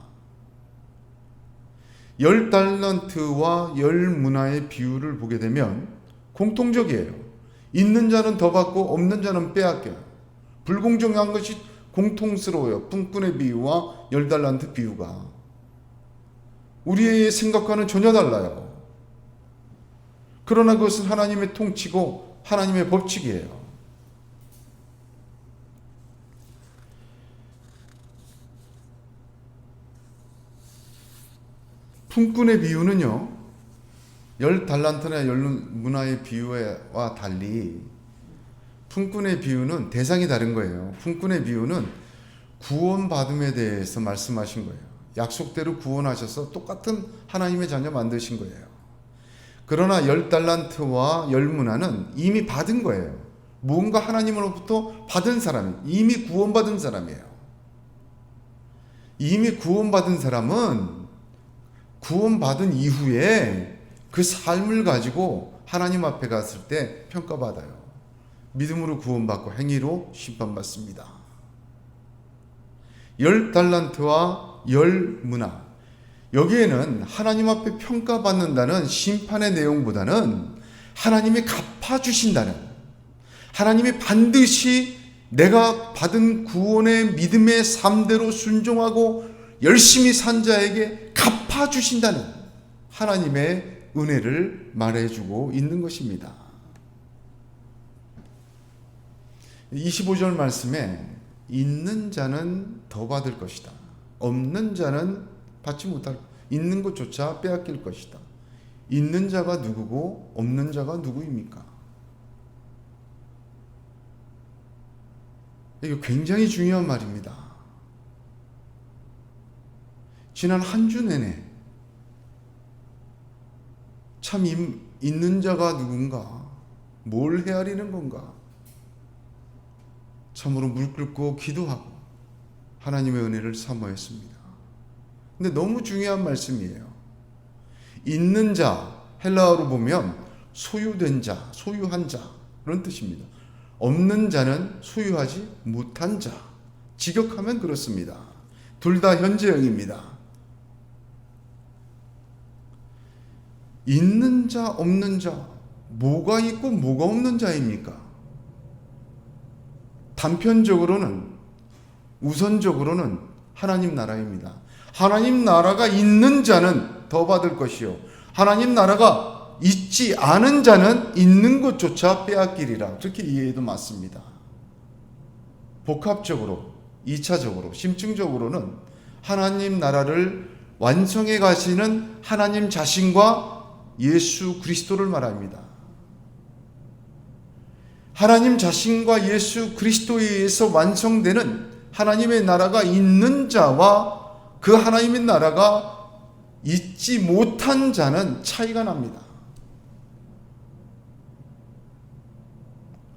10달란트와 10문화의 비유를 보게 되면 공통적이에요. 있는 자는 더 받고 없는 자는 빼앗겨요. 불공정한 것이 공통스러워요. 품꾼의 비유와 10달란트 비유가. 우리의 생각과는 전혀 달라요. 그러나 그것은 하나님의 통치고 하나님의 법칙이에요. 품꾼의 비유는요, 10달란트나 10문화의 비유와 달리 품꾼의 비유는 대상이 다른 거예요. 품꾼의 비유는 구원받음에 대해서 말씀하신 거예요. 약속대로 구원하셔서 똑같은 하나님의 자녀 만드신 거예요. 그러나 10달란트와 10문화는 이미 받은 거예요. 뭔가 하나님으로부터 받은 사람이, 이미 구원받은 사람이에요. 이미 구원받은 사람은 구원받은 이후에 그 삶을 가지고 하나님 앞에 갔을 때 평가받아요. 믿음으로 구원받고 행위로 심판받습니다. 10달란트와 10문화, 여기에는 하나님 앞에 평가받는다는 심판의 내용보다는 하나님이 갚아주신다는, 하나님이 반드시 내가 받은 구원의 믿음의 삶대로 순종하고 열심히 산 자에게 갚아주신다는 하나님의 은혜를 말해주고 있는 것입니다. 25절 말씀에 있는 자는 더 받을 것이다. 없는 자는 받지 못할, 있는 것조차 빼앗길 것이다. 있는 자가 누구고 없는 자가 누구입니까? 이거 굉장히 중요한 말입니다. 지난 한 주 내내 참 있는 자가 누군가, 뭘 헤아리는 건가, 참으로 물 끓고 기도하고 하나님의 은혜를 사모했습니다. 근데 너무 중요한 말씀이에요. 있는 자, 헬라어로 보면 소유된 자, 소유한 자 그런 뜻입니다. 없는 자는 소유하지 못한 자. 직역하면 그렇습니다. 둘 다 현재형입니다. 있는 자, 없는 자, 뭐가 있고 뭐가 없는 자입니까? 단편적으로는, 우선적으로는 하나님 나라입니다. 하나님 나라가 있는 자는 더 받을 것이요, 하나님 나라가 있지 않은 자는 있는 것조차 빼앗기리라. 그렇게 이해해도 맞습니다. 복합적으로, 2차적으로, 심층적으로는 하나님 나라를 완성해 가시는 하나님 자신과 예수 그리스도를 말합니다. 하나님 자신과 예수 그리스도에 의해서 완성되는 하나님의 나라가 있는 자와 그 하나님의 나라가 있지 못한 자는 차이가 납니다.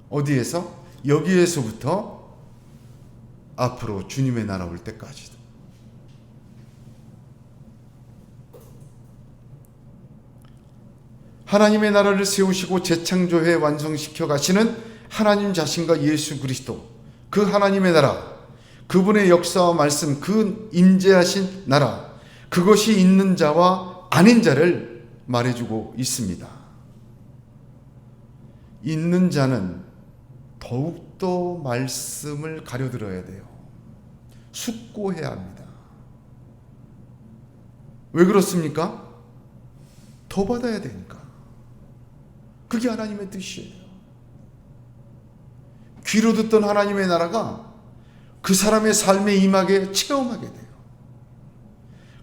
어디에서? 여기에서부터 앞으로 주님의 나라 올 때까지도. 하나님의 나라를 세우시고 재창조해 완성시켜 가시는 하나님 자신과 예수 그리스도, 그 하나님의 나라, 그분의 역사와 말씀, 그 임재하신 나라, 그것이 있는 자와 아닌 자를 말해주고 있습니다. 있는 자는 더욱더 말씀을 가려들어야 돼요. 숙고해야 합니다. 왜 그렇습니까? 더 받아야 되니까. 그게 하나님의 뜻이에요. 귀로 듣던 하나님의 나라가 그 사람의 삶에 임하게 체험하게 돼요.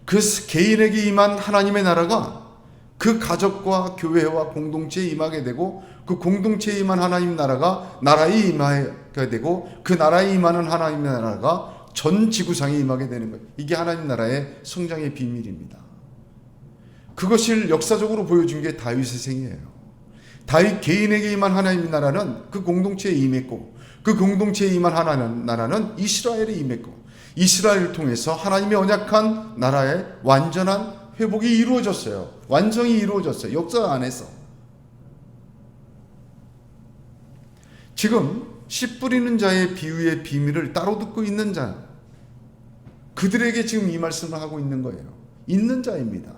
그 개인에게 임한 하나님의 나라가 그 가족과 교회와 공동체에 임하게 되고, 그 공동체에 임한 하나님 나라가 나라에 임하게 되고, 그 나라에 임하는 하나님의 나라가 전 지구상에 임하게 되는 거예요. 이게 하나님 나라의 성장의 비밀입니다. 그것을 역사적으로 보여준 게 다윗의 생애예요. 다윗 개인에게 임한 하나님의 나라는 그 공동체에 임했고, 그 공동체에 임한 하나님 나라는 이스라엘에 임했고, 이스라엘을 통해서 하나님의 언약한 나라의 완전한 회복이 이루어졌어요. 완성이 이루어졌어요. 역사 안에서. 지금 씨 뿌리는 자의 비유의 비밀을 따로 듣고 있는 자, 그들에게 지금 이 말씀을 하고 있는 거예요. 있는 자입니다.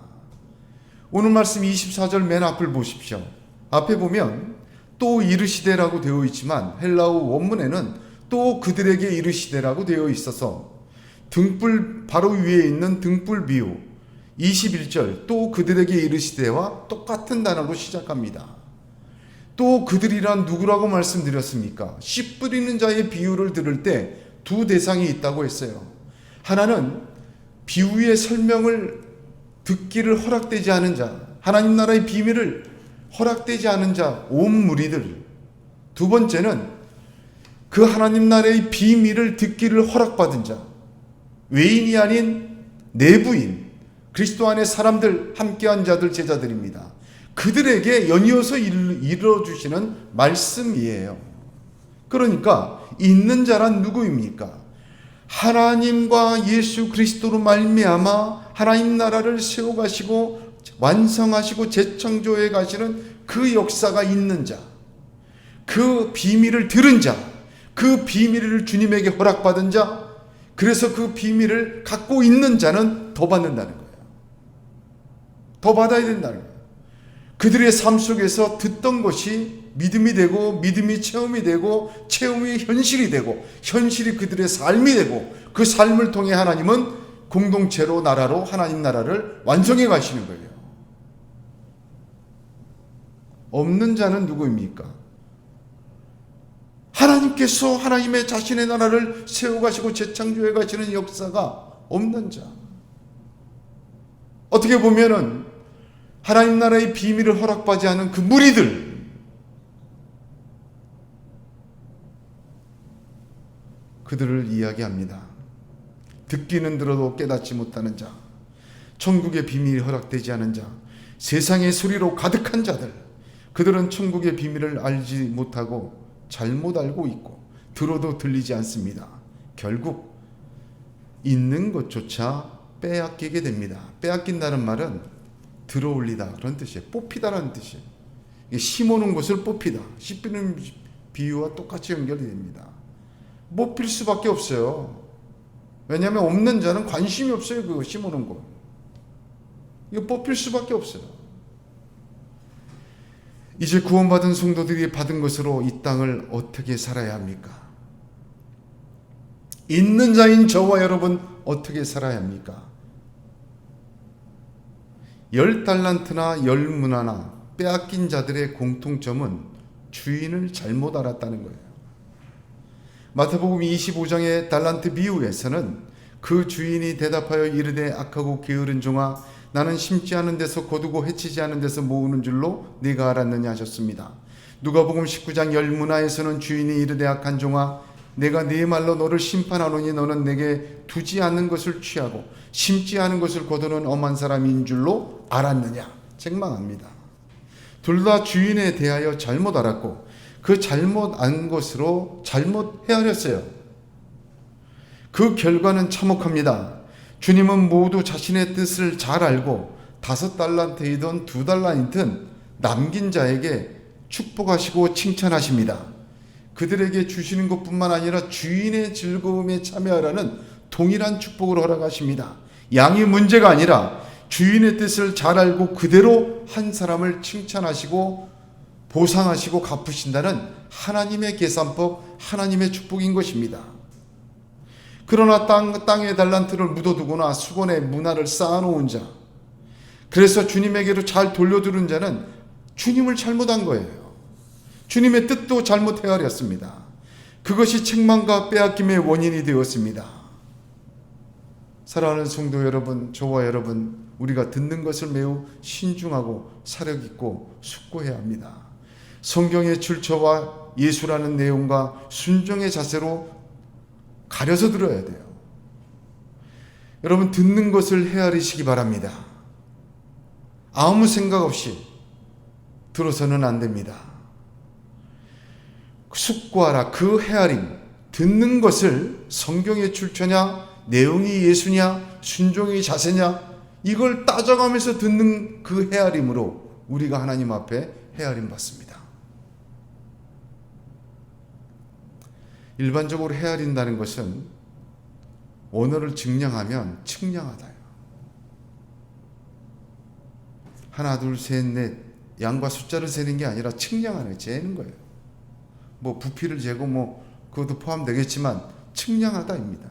오늘 말씀 24절 맨 앞을 보십시오. 앞에 보면 또 이르시되라고 되어 있지만 헬라어 원문에는 또 그들에게 이르시되라고 되어 있어서 등불 바로 위에 있는 등불 비유 21절 또 그들에게 이르시되와 똑같은 단어로 시작합니다. 또 그들이란 누구라고 말씀드렸습니까? 씨 뿌리는 자의 비유를 들을 때 두 대상이 있다고 했어요. 하나는 비유의 설명을 듣기를 허락되지 않은 자, 하나님 나라의 비밀을 허락되지 않은 자, 온 무리들. 두 번째는 그 하나님 나라의 비밀을 듣기를 허락받은 자, 외인이 아닌 내부인, 그리스도 안에 사람들, 함께한 자들, 제자들입니다. 그들에게 연이어서 이루어주시는 말씀이에요. 그러니까 있는 자란 누구입니까? 하나님과 예수 그리스도로 말미암아 하나님 나라를 세워가시고 완성하시고 재창조해 가시는 그 역사가 있는 자, 그 비밀을 들은 자, 그 비밀을 주님에게 허락받은 자, 그래서 그 비밀을 갖고 있는 자는 더 받는다는 거예요. 더 받아야 된다는 거예요. 그들의 삶 속에서 듣던 것이 믿음이 되고, 믿음이 체험이 되고, 체험이 현실이 되고, 현실이 그들의 삶이 되고, 그 삶을 통해 하나님은 공동체로 나라로 하나님 나라를 완성해 가시는 거예요. 없는 자는 누구입니까? 하나님께서 하나님의 자신의 나라를 세워가시고 재창조해 가시는 역사가 없는 자. 어떻게 보면은 하나님 나라의 비밀을 허락받지 않은 그 무리들, 그들을 이야기합니다. 듣기는 들어도 깨닫지 못하는 자, 천국의 비밀이 허락되지 않은 자, 세상의 소리로 가득한 자들, 그들은 천국의 비밀을 알지 못하고 잘못 알고 있고 들어도 들리지 않습니다. 결국 있는 것조차 빼앗기게 됩니다. 빼앗긴다는 말은 들어올리다 그런 뜻이에요. 뽑히다라는 뜻이에요. 심어놓은 것을 뽑히다. 씨 뿌리는 비유와 똑같이 연결이 됩니다. 뽑힐 수밖에 없어요. 왜냐하면 없는 자는 관심이 없어요. 그거 심어놓은 거. 이거 뽑힐 수밖에 없어요. 이제 구원받은 성도들이 받은 것으로 이 땅을 어떻게 살아야 합니까? 있는 자인 저와 여러분 어떻게 살아야 합니까? 10달란트나 10문화나 빼앗긴 자들의 공통점은 주인을 잘못 알았다는 거예요. 마태복음 25장의 달란트 비유에서는 그 주인이 대답하여 이르되 악하고 게으른 종아, 나는 심지 않은 데서 거두고 해치지 않은 데서 모으는 줄로 네가 알았느냐 하셨습니다. 누가복음 19장 10문화에서는 주인이 이르되 악한 종아, 내가 네 말로 너를 심판하노니 너는 내게 두지 않는 것을 취하고 심지 않은 것을 거두는 엄한 사람인 줄로 알았느냐. 책망합니다. 둘 다 주인에 대하여 잘못 알았고 그 잘못 안 것으로 잘못 헤아렸어요. 그 결과는 참혹합니다. 주님은 모두 자신의 뜻을 잘 알고 5달란트이든 2달란트이든 남긴 자에게 축복하시고 칭찬하십니다. 그들에게 주시는 것뿐만 아니라 주인의 즐거움에 참여하라는 동일한 축복을 허락하십니다. 양이 문제가 아니라 주인의 뜻을 잘 알고 그대로 한 사람을 칭찬하시고 보상하시고 갚으신다는 하나님의 계산법, 하나님의 축복인 것입니다. 그러나 땅에 달란트를 묻어두거나 수건에 문화를 쌓아놓은 자, 그래서 주님에게로 잘 돌려두는 자는 주님을 잘못한 거예요. 주님의 뜻도 잘못 헤아렸습니다. 그것이 책망과 빼앗김의 원인이 되었습니다. 사랑하는 성도 여러분, 저와 여러분, 우리가 듣는 것을 매우 신중하고 사력 있고 숙고해야 합니다. 성경의 출처와 예수라는 내용과 순종의 자세로 가려서 들어야 돼요. 여러분, 듣는 것을 헤아리시기 바랍니다. 아무 생각 없이 들어서는 안 됩니다. 숙고하라. 그 헤아림, 듣는 것을 성경의 출처냐, 내용이 예수냐, 순종의 자세냐, 이걸 따져가면서 듣는 그 헤아림으로 우리가 하나님 앞에 헤아림 받습니다. 일반적으로 헤아린다는 것은 언어를 증량하면 측량하다요. 하나, 둘, 셋, 넷 양과 숫자를 세는 게 아니라 측량하는, 재는 거예요. 뭐 부피를 재고 뭐 그것도 포함되겠지만 측량하다입니다.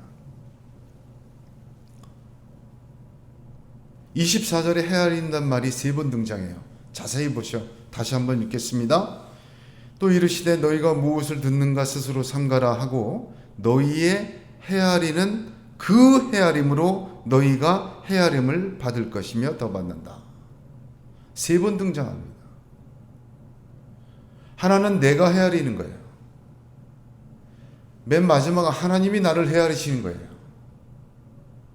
24절에 헤아린다는 말이 3번 등장해요. 자세히 보셔. 다시 한번 읽겠습니다. 또 이르시되 너희가 무엇을 듣는가 스스로 삼가라 하고 너희의 헤아리는 그 헤아림으로 너희가 헤아림을 받을 것이며 더 받는다. 3번 등장합니다. 하나는 내가 헤아리는 거예요. 맨 마지막은 하나님이 나를 헤아리시는 거예요.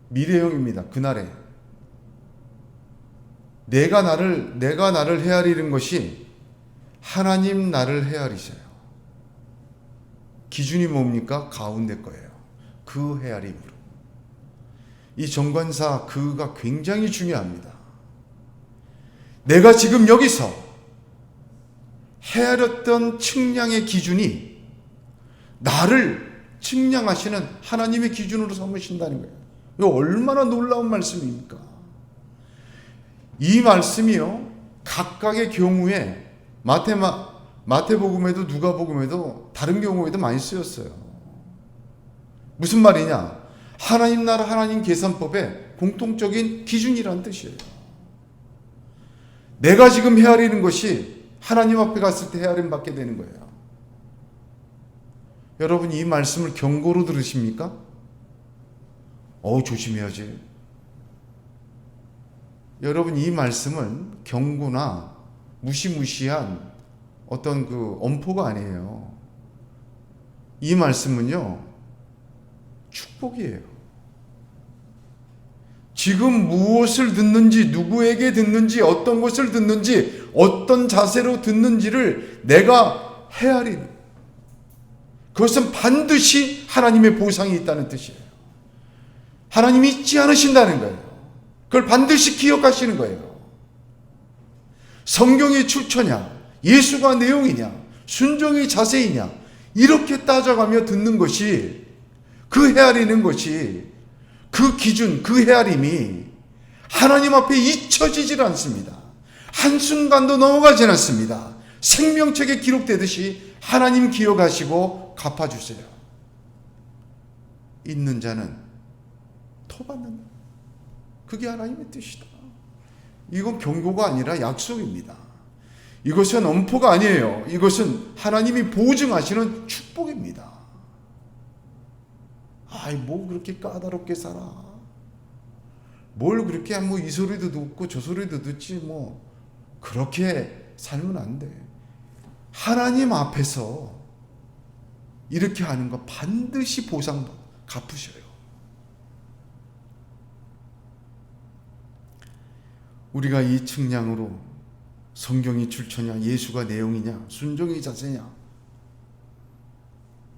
미래형입니다. 그날에 내가 나를 헤아리는 것이 하나님 나를 헤아리셔요. 기준이 뭡니까? 가운데 거예요. 그 헤아림으로. 이 정관사 그가 굉장히 중요합니다. 내가 지금 여기서 헤아렸던 측량의 기준이 나를 측량하시는 하나님의 기준으로 삼으신다는 거예요. 이거 얼마나 놀라운 말씀입니까? 이 말씀이요, 각각의 경우에 마태복음에도 누가복음에도 다른 경우에도 많이 쓰였어요. 무슨 말이냐? 하나님 나라 하나님 계산법의 공통적인 기준이라는 뜻이에요. 내가 지금 헤아리는 것이 하나님 앞에 갔을 때 헤아림 받게 되는 거예요. 여러분 이 말씀을 경고로 들으십니까? 조심해야지. 여러분 이 말씀은 경고나 무시무시한 어떤 그 엄포가 아니에요. 이 말씀은요, 축복이에요. 지금 무엇을 듣는지, 누구에게 듣는지, 어떤 것을 듣는지, 어떤 자세로 듣는지를 내가 헤아리는, 그것은 반드시 하나님의 보상이 있다는 뜻이에요. 하나님이 잊지 않으신다는 거예요. 그걸 반드시 기억하시는 거예요. 성경의 출처냐, 예수가 내용이냐, 순종의 자세이냐, 이렇게 따져가며 듣는 것이, 그 헤아리는 것이, 그 기준, 그 헤아림이 하나님 앞에 잊혀지질 않습니다. 한순간도 넘어가지 않습니다. 생명책에 기록되듯이 하나님 기억하시고 갚아주세요. 있는 자는 토받는다. 그게 하나님의 뜻이다. 이건 경고가 아니라 약속입니다. 이것은 엄포가 아니에요. 이것은 하나님이 보증하시는 축복입니다. 뭐 그렇게 까다롭게 살아. 뭘 그렇게 이 소리도 듣고 저 소리도 듣지 그렇게 살면 안 돼. 하나님 앞에서 이렇게 하는 거 반드시 보상 갚으셔요. 우리가 이 측량으로 성경이 출처냐, 예수가 내용이냐, 순종의 자세냐,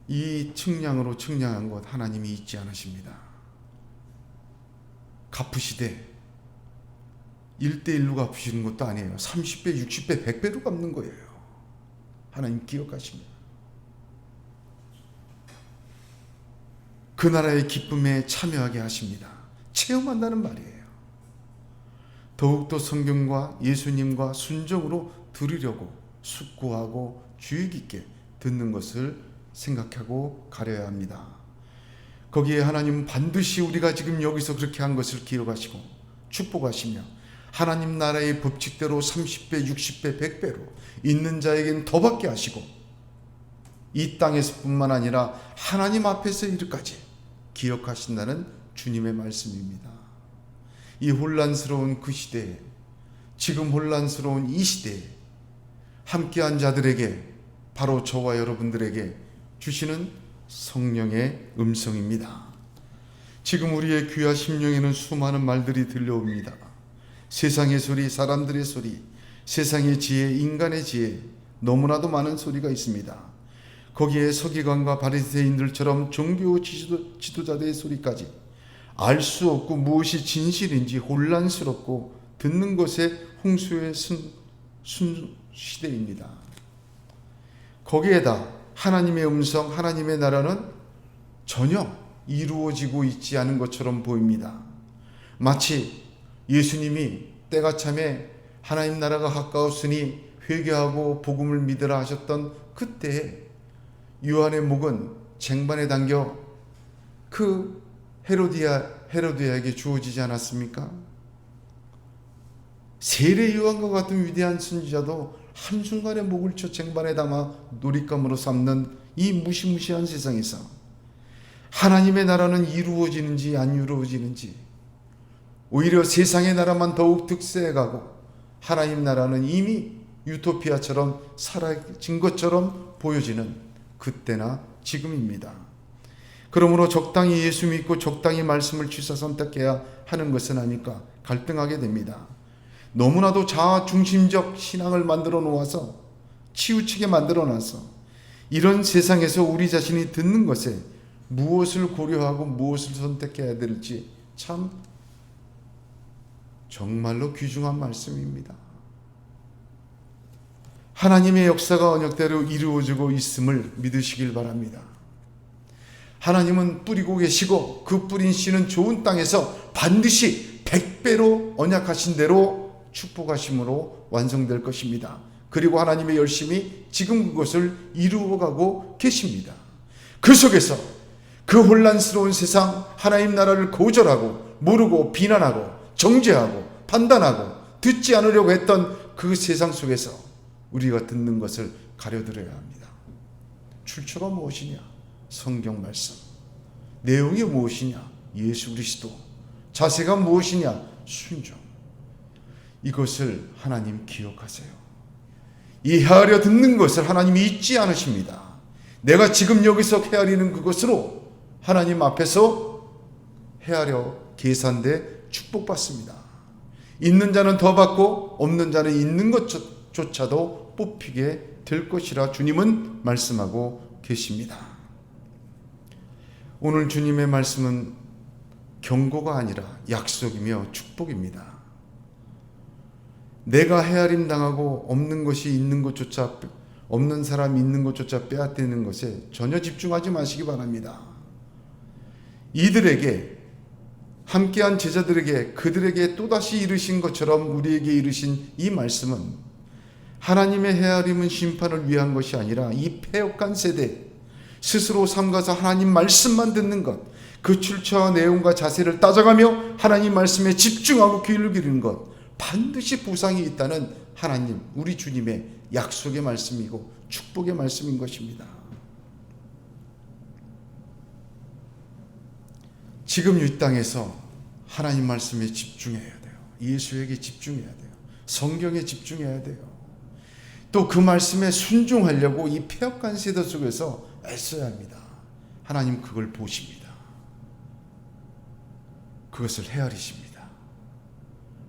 이 측량으로 측량한 것 하나님이 잊지 않으십니다. 갚으시되 1대1로 갚으시는 것도 아니에요. 30배, 60배, 100배로 갚는 거예요. 하나님 기억하십니다. 그 나라의 기쁨에 참여하게 하십니다. 체험한다는 말이에요. 더욱더 성경과 예수님과 순종으로 들으려고 숙고하고 주의 깊게 듣는 것을 생각하고 가려야 합니다. 거기에 하나님은 반드시 우리가 지금 여기서 그렇게 한 것을 기억하시고 축복하시며 하나님 나라의 법칙대로 30배, 60배, 100배로 있는 자에게는 더 받게 하시고 이 땅에서뿐만 아니라 하나님 앞에서 이르까지 기억하신다는 주님의 말씀입니다. 이 혼란스러운 그 시대에, 지금 혼란스러운 이 시대에 함께한 자들에게, 바로 저와 여러분들에게 주시는 성령의 음성입니다. 지금 우리의 귀와 심령에는 수많은 말들이 들려옵니다. 세상의 소리, 사람들의 소리, 세상의 지혜, 인간의 지혜, 너무나도 많은 소리가 있습니다. 거기에 서기관과 바리새인들처럼 종교 지도자들의 소리까지, 알 수 없고 무엇이 진실인지 혼란스럽고 듣는 것에 홍수의 시대입니다. 거기에다 하나님의 음성, 하나님의 나라는 전혀 이루어지고 있지 않은 것처럼 보입니다. 마치 예수님이 때가 참에 하나님 나라가 가까웠으니 회개하고 복음을 믿으라 하셨던 그때에 요한의 목은 쟁반에 당겨 그 헤로디아에게 주어지지 않았습니까? 세례 요한과 같은 위대한 선지자도 한순간에 목을 쳐 쟁반에 담아 놀잇감으로 삼는 이 무시무시한 세상에서 하나님의 나라는 이루어지는지 안 이루어지는지, 오히려 세상의 나라만 더욱 득세해가고 하나님 나라는 이미 유토피아처럼 사라진 것처럼 보여지는 그때나 지금입니다. 그러므로 적당히 예수 믿고 적당히 말씀을 취사 선택해야 하는 것은 아닐까 갈등하게 됩니다. 너무나도 자아중심적 신앙을 만들어 놓아서 치우치게 만들어 놔서 이런 세상에서 우리 자신이 듣는 것에 무엇을 고려하고 무엇을 선택해야 될지 참 정말로 귀중한 말씀입니다. 하나님의 역사가 언약대로 이루어지고 있음을 믿으시길 바랍니다. 하나님은 뿌리고 계시고 그 뿌린 씨는 좋은 땅에서 반드시 100배로 언약하신 대로 축복하심으로 완성될 것입니다. 그리고 하나님의 열심히 지금 그것을 이루어가고 계십니다. 그 속에서 그 혼란스러운 세상, 하나님 나라를 거절하고 모르고 비난하고 정죄하고 판단하고 듣지 않으려고 했던 그 세상 속에서 우리가 듣는 것을 가려들어야 합니다. 출처가 무엇이냐? 성경 말씀. 내용이 무엇이냐? 예수 그리스도. 자세가 무엇이냐? 순종. 이것을 하나님 기억하세요. 이해하려 듣는 것을 하나님이 잊지 않으십니다. 내가 지금 여기서 헤아리는 그것으로 하나님 앞에서 헤아려 계산돼 축복받습니다. 있는 자는 더 받고 없는 자는 있는 것조차도 뽑히게 될 것이라 주님은 말씀하고 계십니다. 오늘 주님의 말씀은 경고가 아니라 약속이며 축복입니다. 내가 헤아림 당하고 없는 것이 있는 것조차, 없는 사람이 있는 것조차 빼앗기는 것에 전혀 집중하지 마시기 바랍니다. 이들에게, 함께한 제자들에게, 그들에게 또다시 이르신 것처럼 우리에게 이르신 이 말씀은 하나님의 헤아림은 심판을 위한 것이 아니라 이 패역한 세대, 스스로 삼가서 하나님 말씀만 듣는 것, 그 출처와 내용과 자세를 따져가며 하나님 말씀에 집중하고 귀를 기르는 것, 반드시 보상이 있다는 하나님, 우리 주님의 약속의 말씀이고 축복의 말씀인 것입니다. 지금 이 땅에서 하나님 말씀에 집중해야 돼요. 예수에게 집중해야 돼요. 성경에 집중해야 돼요. 또 그 말씀에 순종하려고 이 폐역한 세대 속에서 애써야 합니다. 하나님 그걸 보십니다. 그것을 헤아리십니다.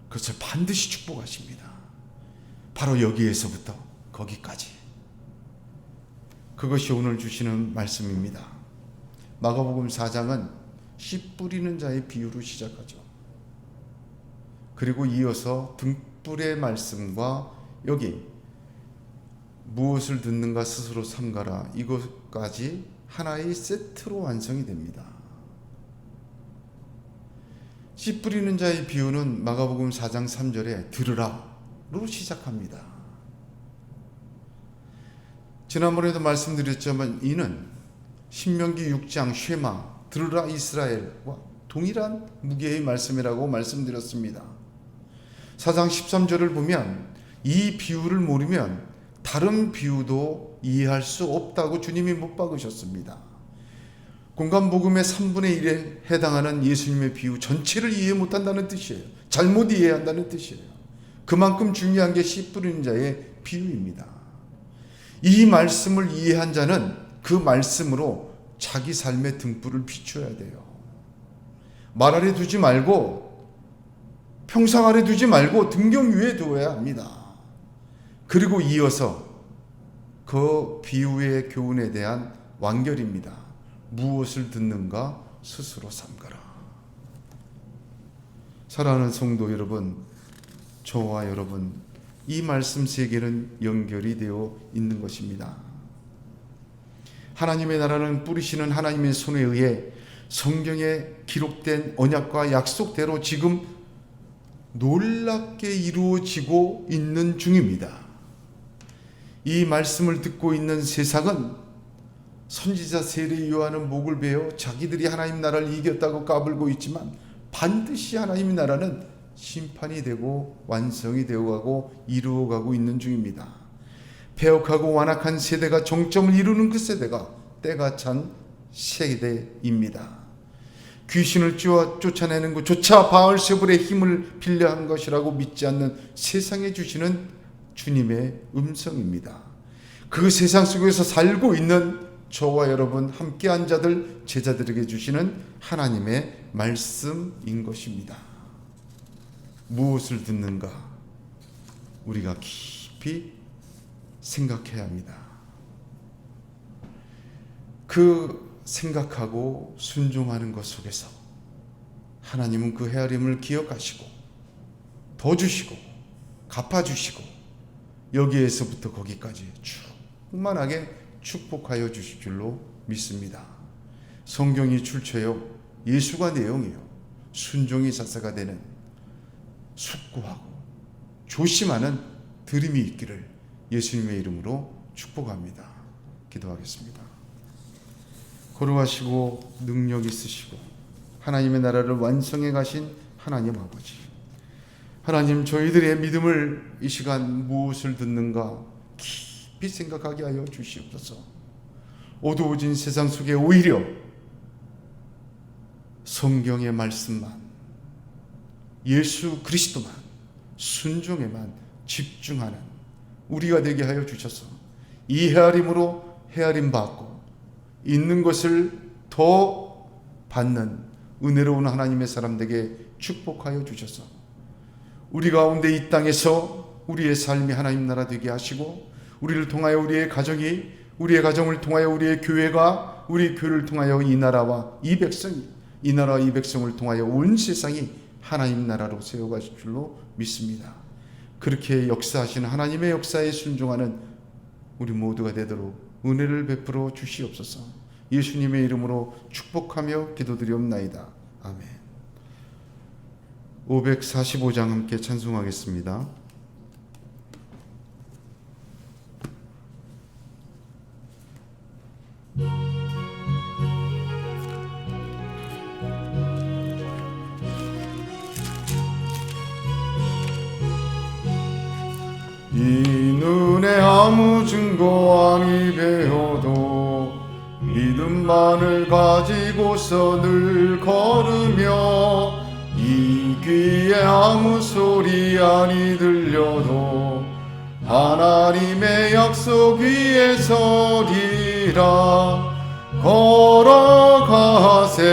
그것을 반드시 축복하십니다. 바로 여기에서부터 거기까지. 그것이 오늘 주시는 말씀입니다. 마가복음 4장은 씨 뿌리는 자의 비유로 시작하죠. 그리고 이어서 등불의 말씀과 여기 무엇을 듣는가 스스로 삼가라, 이것까지 하나의 세트로 완성이 됩니다. 씨 뿌리는 자의 비유는 마가복음 4장 3절에 들으라로 시작합니다. 지난번에도 말씀드렸지만 이는 신명기 6장 쉐마, 들으라 이스라엘과 동일한 무게의 말씀이라고 말씀드렸습니다. 4장 13절을 보면 이 비유를 모르면 다른 비유도 이해할 수 없다고 주님이 못 박으셨습니다. 공간복음의 3분의 1에 해당하는 예수님의 비유 전체를 이해 못한다는 뜻이에요. 잘못 이해한다는 뜻이에요. 그만큼 중요한 게 씨 뿌리는 자의 비유입니다. 이 말씀을 이해한 자는 그 말씀으로 자기 삶의 등불을 비춰야 돼요. 말 아래 두지 말고, 평상 아래 두지 말고 등경 위에 두어야 합니다. 그리고 이어서 그 비유의 교훈에 대한 완결입니다. 무엇을 듣는가 스스로 삼가라. 사랑하는 성도 여러분, 저와 여러분, 이 말씀 세계는 연결이 되어 있는 것입니다. 하나님의 나라는 뿌리시는 하나님의 손에 의해 성경에 기록된 언약과 약속대로 지금 놀랍게 이루어지고 있는 중입니다. 이 말씀을 듣고 있는 세상은 선지자 세례 요한은 목을 베어 자기들이 하나님 나라를 이겼다고 까불고 있지만 반드시 하나님 나라는 심판이 되고 완성이 되어가고 이루어가고 있는 중입니다. 폐역하고 완악한 세대가 정점을 이루는 그 세대가 때가 찬 세대입니다. 귀신을 쫓아내는 것조차 바알세불의 힘을 빌려한 것이라고 믿지 않는 세상에 주시는 주님의 음성입니다. 그 세상 속에서 살고 있는 저와 여러분 함께한 자들, 제자들에게 주시는 하나님의 말씀인 것입니다. 무엇을 듣는가? 우리가 깊이 생각해야 합니다. 그 생각하고 순종하는 것 속에서 하나님은 그 헤아림을 기억하시고 더 주시고 갚아주시고 여기에서부터 거기까지 충만하게 축복하여 주실 줄로 믿습니다. 성경이 출처요 예수가 내용이요 순종이 자세가 되는 숙고하고 조심하는 들음이 있기를 예수님의 이름으로 축복합니다. 기도하겠습니다. 거룩하시고 능력 있으시고 하나님의 나라를 완성해 가신 하나님 아버지, 하나님, 저희들의 믿음을 이 시간 무엇을 듣는가 깊이 생각하게 하여 주시옵소서. 어두워진 세상 속에 오히려 성경의 말씀만, 예수 그리스도만, 순종에만 집중하는 우리가 되게 하여 주셔서 이 헤아림으로 헤아림 받고 있는 것을 더 받는 은혜로운 하나님의 사람들에게 축복하여 주셔서 우리 가운데 이 땅에서 우리의 삶이 하나님 나라 되게 하시고 우리를 통하여 우리의 가정이, 우리의 가정을 통하여 우리의 교회가, 우리 교회를 통하여 이 나라와 이 백성이, 이 나라와 이 백성을 통하여 온 세상이 하나님 나라로 세워가실 줄로 믿습니다. 그렇게 역사하시는 하나님의 역사에 순종하는 우리 모두가 되도록 은혜를 베풀어 주시옵소서. 예수님의 이름으로 축복하며 기도드리옵나이다. 아멘. 545장 함께 찬송하겠습니다. 이 눈에 아무 증거 아니 배워도 믿음만을 가지고서 늘 걸으며 이 귀에 아무 소리 아니 들려도 하나님의 약속 위에 서리라. 걸어가세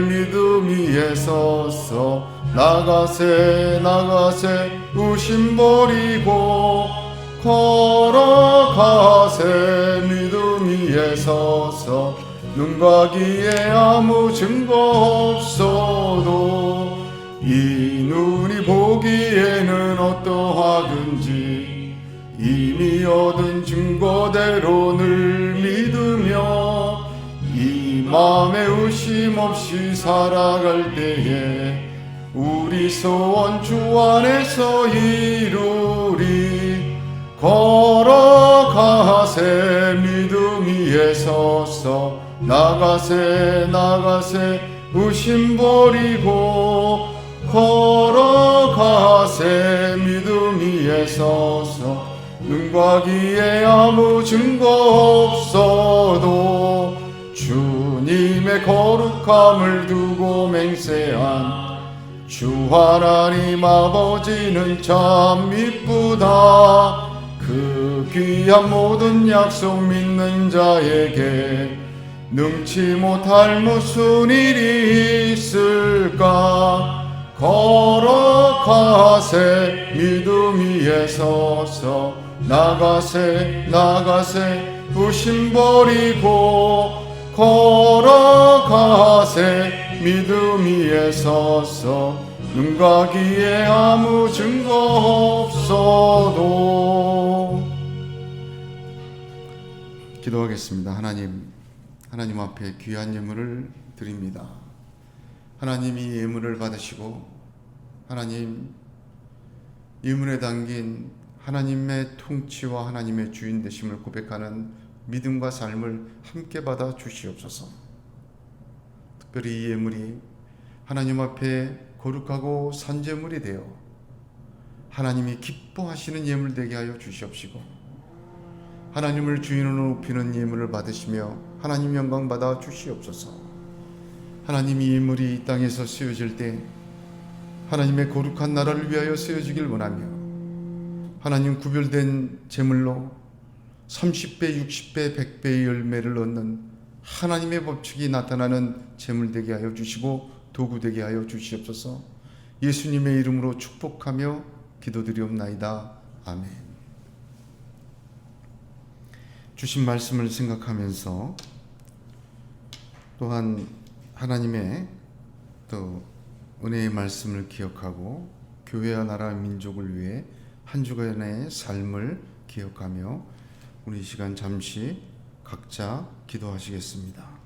믿음 위에 서서 나가세 나가세 의심 버리고 걸어가세 믿음 위에 서서 눈과 귀에 아무 증거 없어도 이 눈이 보기에는 어떠하든지 이미 얻은 증거대로 늘 믿으며 이 마음에 의심 없이 살아갈 때에 우리 소원 주 안에서 이루리. 걸어가세 믿음 위에 서서 나가세 나가세 의심 버리고 걸어가세 믿음 위에 서서 눈과 귀에 아무 증거 없어도 주님의 거룩함을 두고 맹세한 주 하나님 아버지는 참 이쁘다. 그 귀한 모든 약속 믿는 자에게 능치 못할 무슨 일이 있을까. 걸어가세 믿음 위에 서서 나가세 나가세 의심 버리고 걸어가세 믿음 위에 서서 눈과 귀에 아무 증거 없어도. 기도하겠습니다. 하나님 앞에 귀한 예물을 드립니다. 하나님이 예물을 받으시고 하나님 예물에 담긴 하나님의 통치와 하나님의 주인 되심을 고백하는 믿음과 삶을 함께 받아 주시옵소서. 특별히 이 예물이 하나님 앞에 거룩하고 산제물이 되어 하나님이 기뻐하시는 예물 되게 하여 주시옵시고, 하나님을 주인으로 높이는 예물을 받으시며 하나님 영광 받아 주시옵소서. 하나님 이 예물이 이 땅에서 쓰여질 때 하나님의 거룩한 나라를 위하여 쓰여지길 원하며, 하나님 구별된 제물로 30배, 60배, 100배의 열매를 얻는 하나님의 법칙이 나타나는 제물 되게 하여 주시고 도구 되게 하여 주시옵소서. 예수님의 이름으로 축복하며 기도드리옵나이다. 아멘. 주신 말씀을 생각하면서 또한 하나님의 또 은혜의 말씀을 기억하고 교회와 나라 민족을 위해 한 주간의 삶을 기억하며 우리 이 시간 잠시 각자 기도하시겠습니다.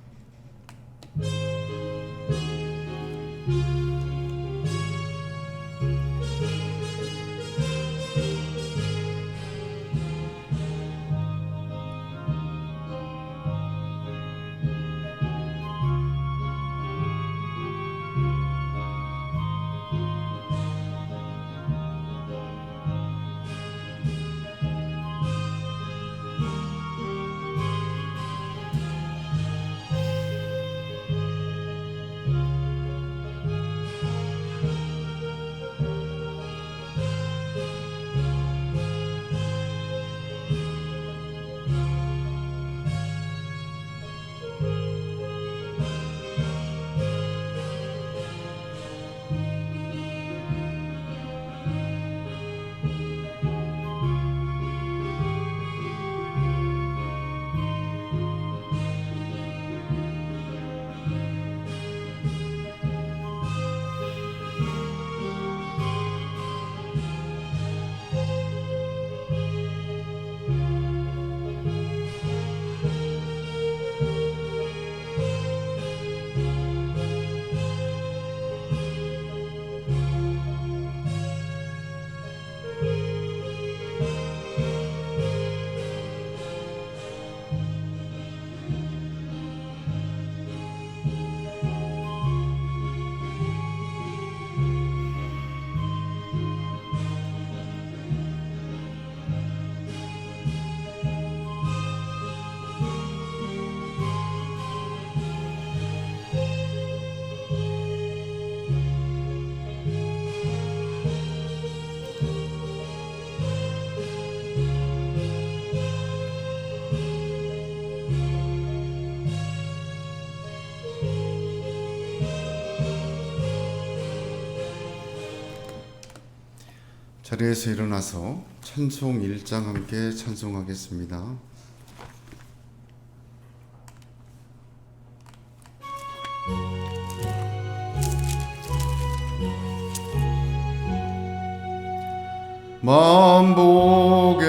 자리에서 일어나서 찬송 1장 함께 찬송하겠습니다. 만복의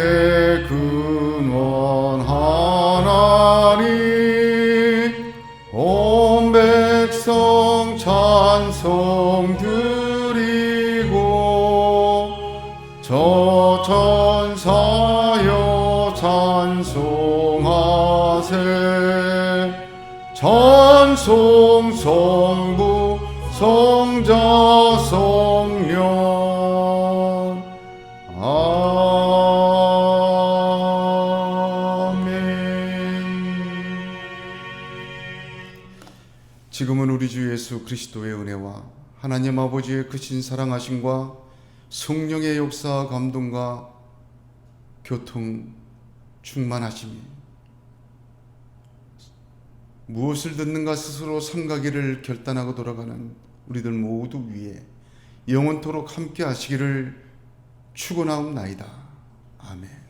근원 하나님, 온 백성 찬송 드리고 저 천사여 찬송하세. 찬송 성부 성자 성령. 지금은 우리 주 예수 그리스도의 은혜와 하나님 아버지의 크신 사랑하심과 성령의 역사 감동과 교통 충만하심이 무엇을 듣는가 스스로 삼가기를 결단하고 돌아가는 우리들 모두 위에 영원토록 함께 하시기를 축원하옵나이다. 아멘.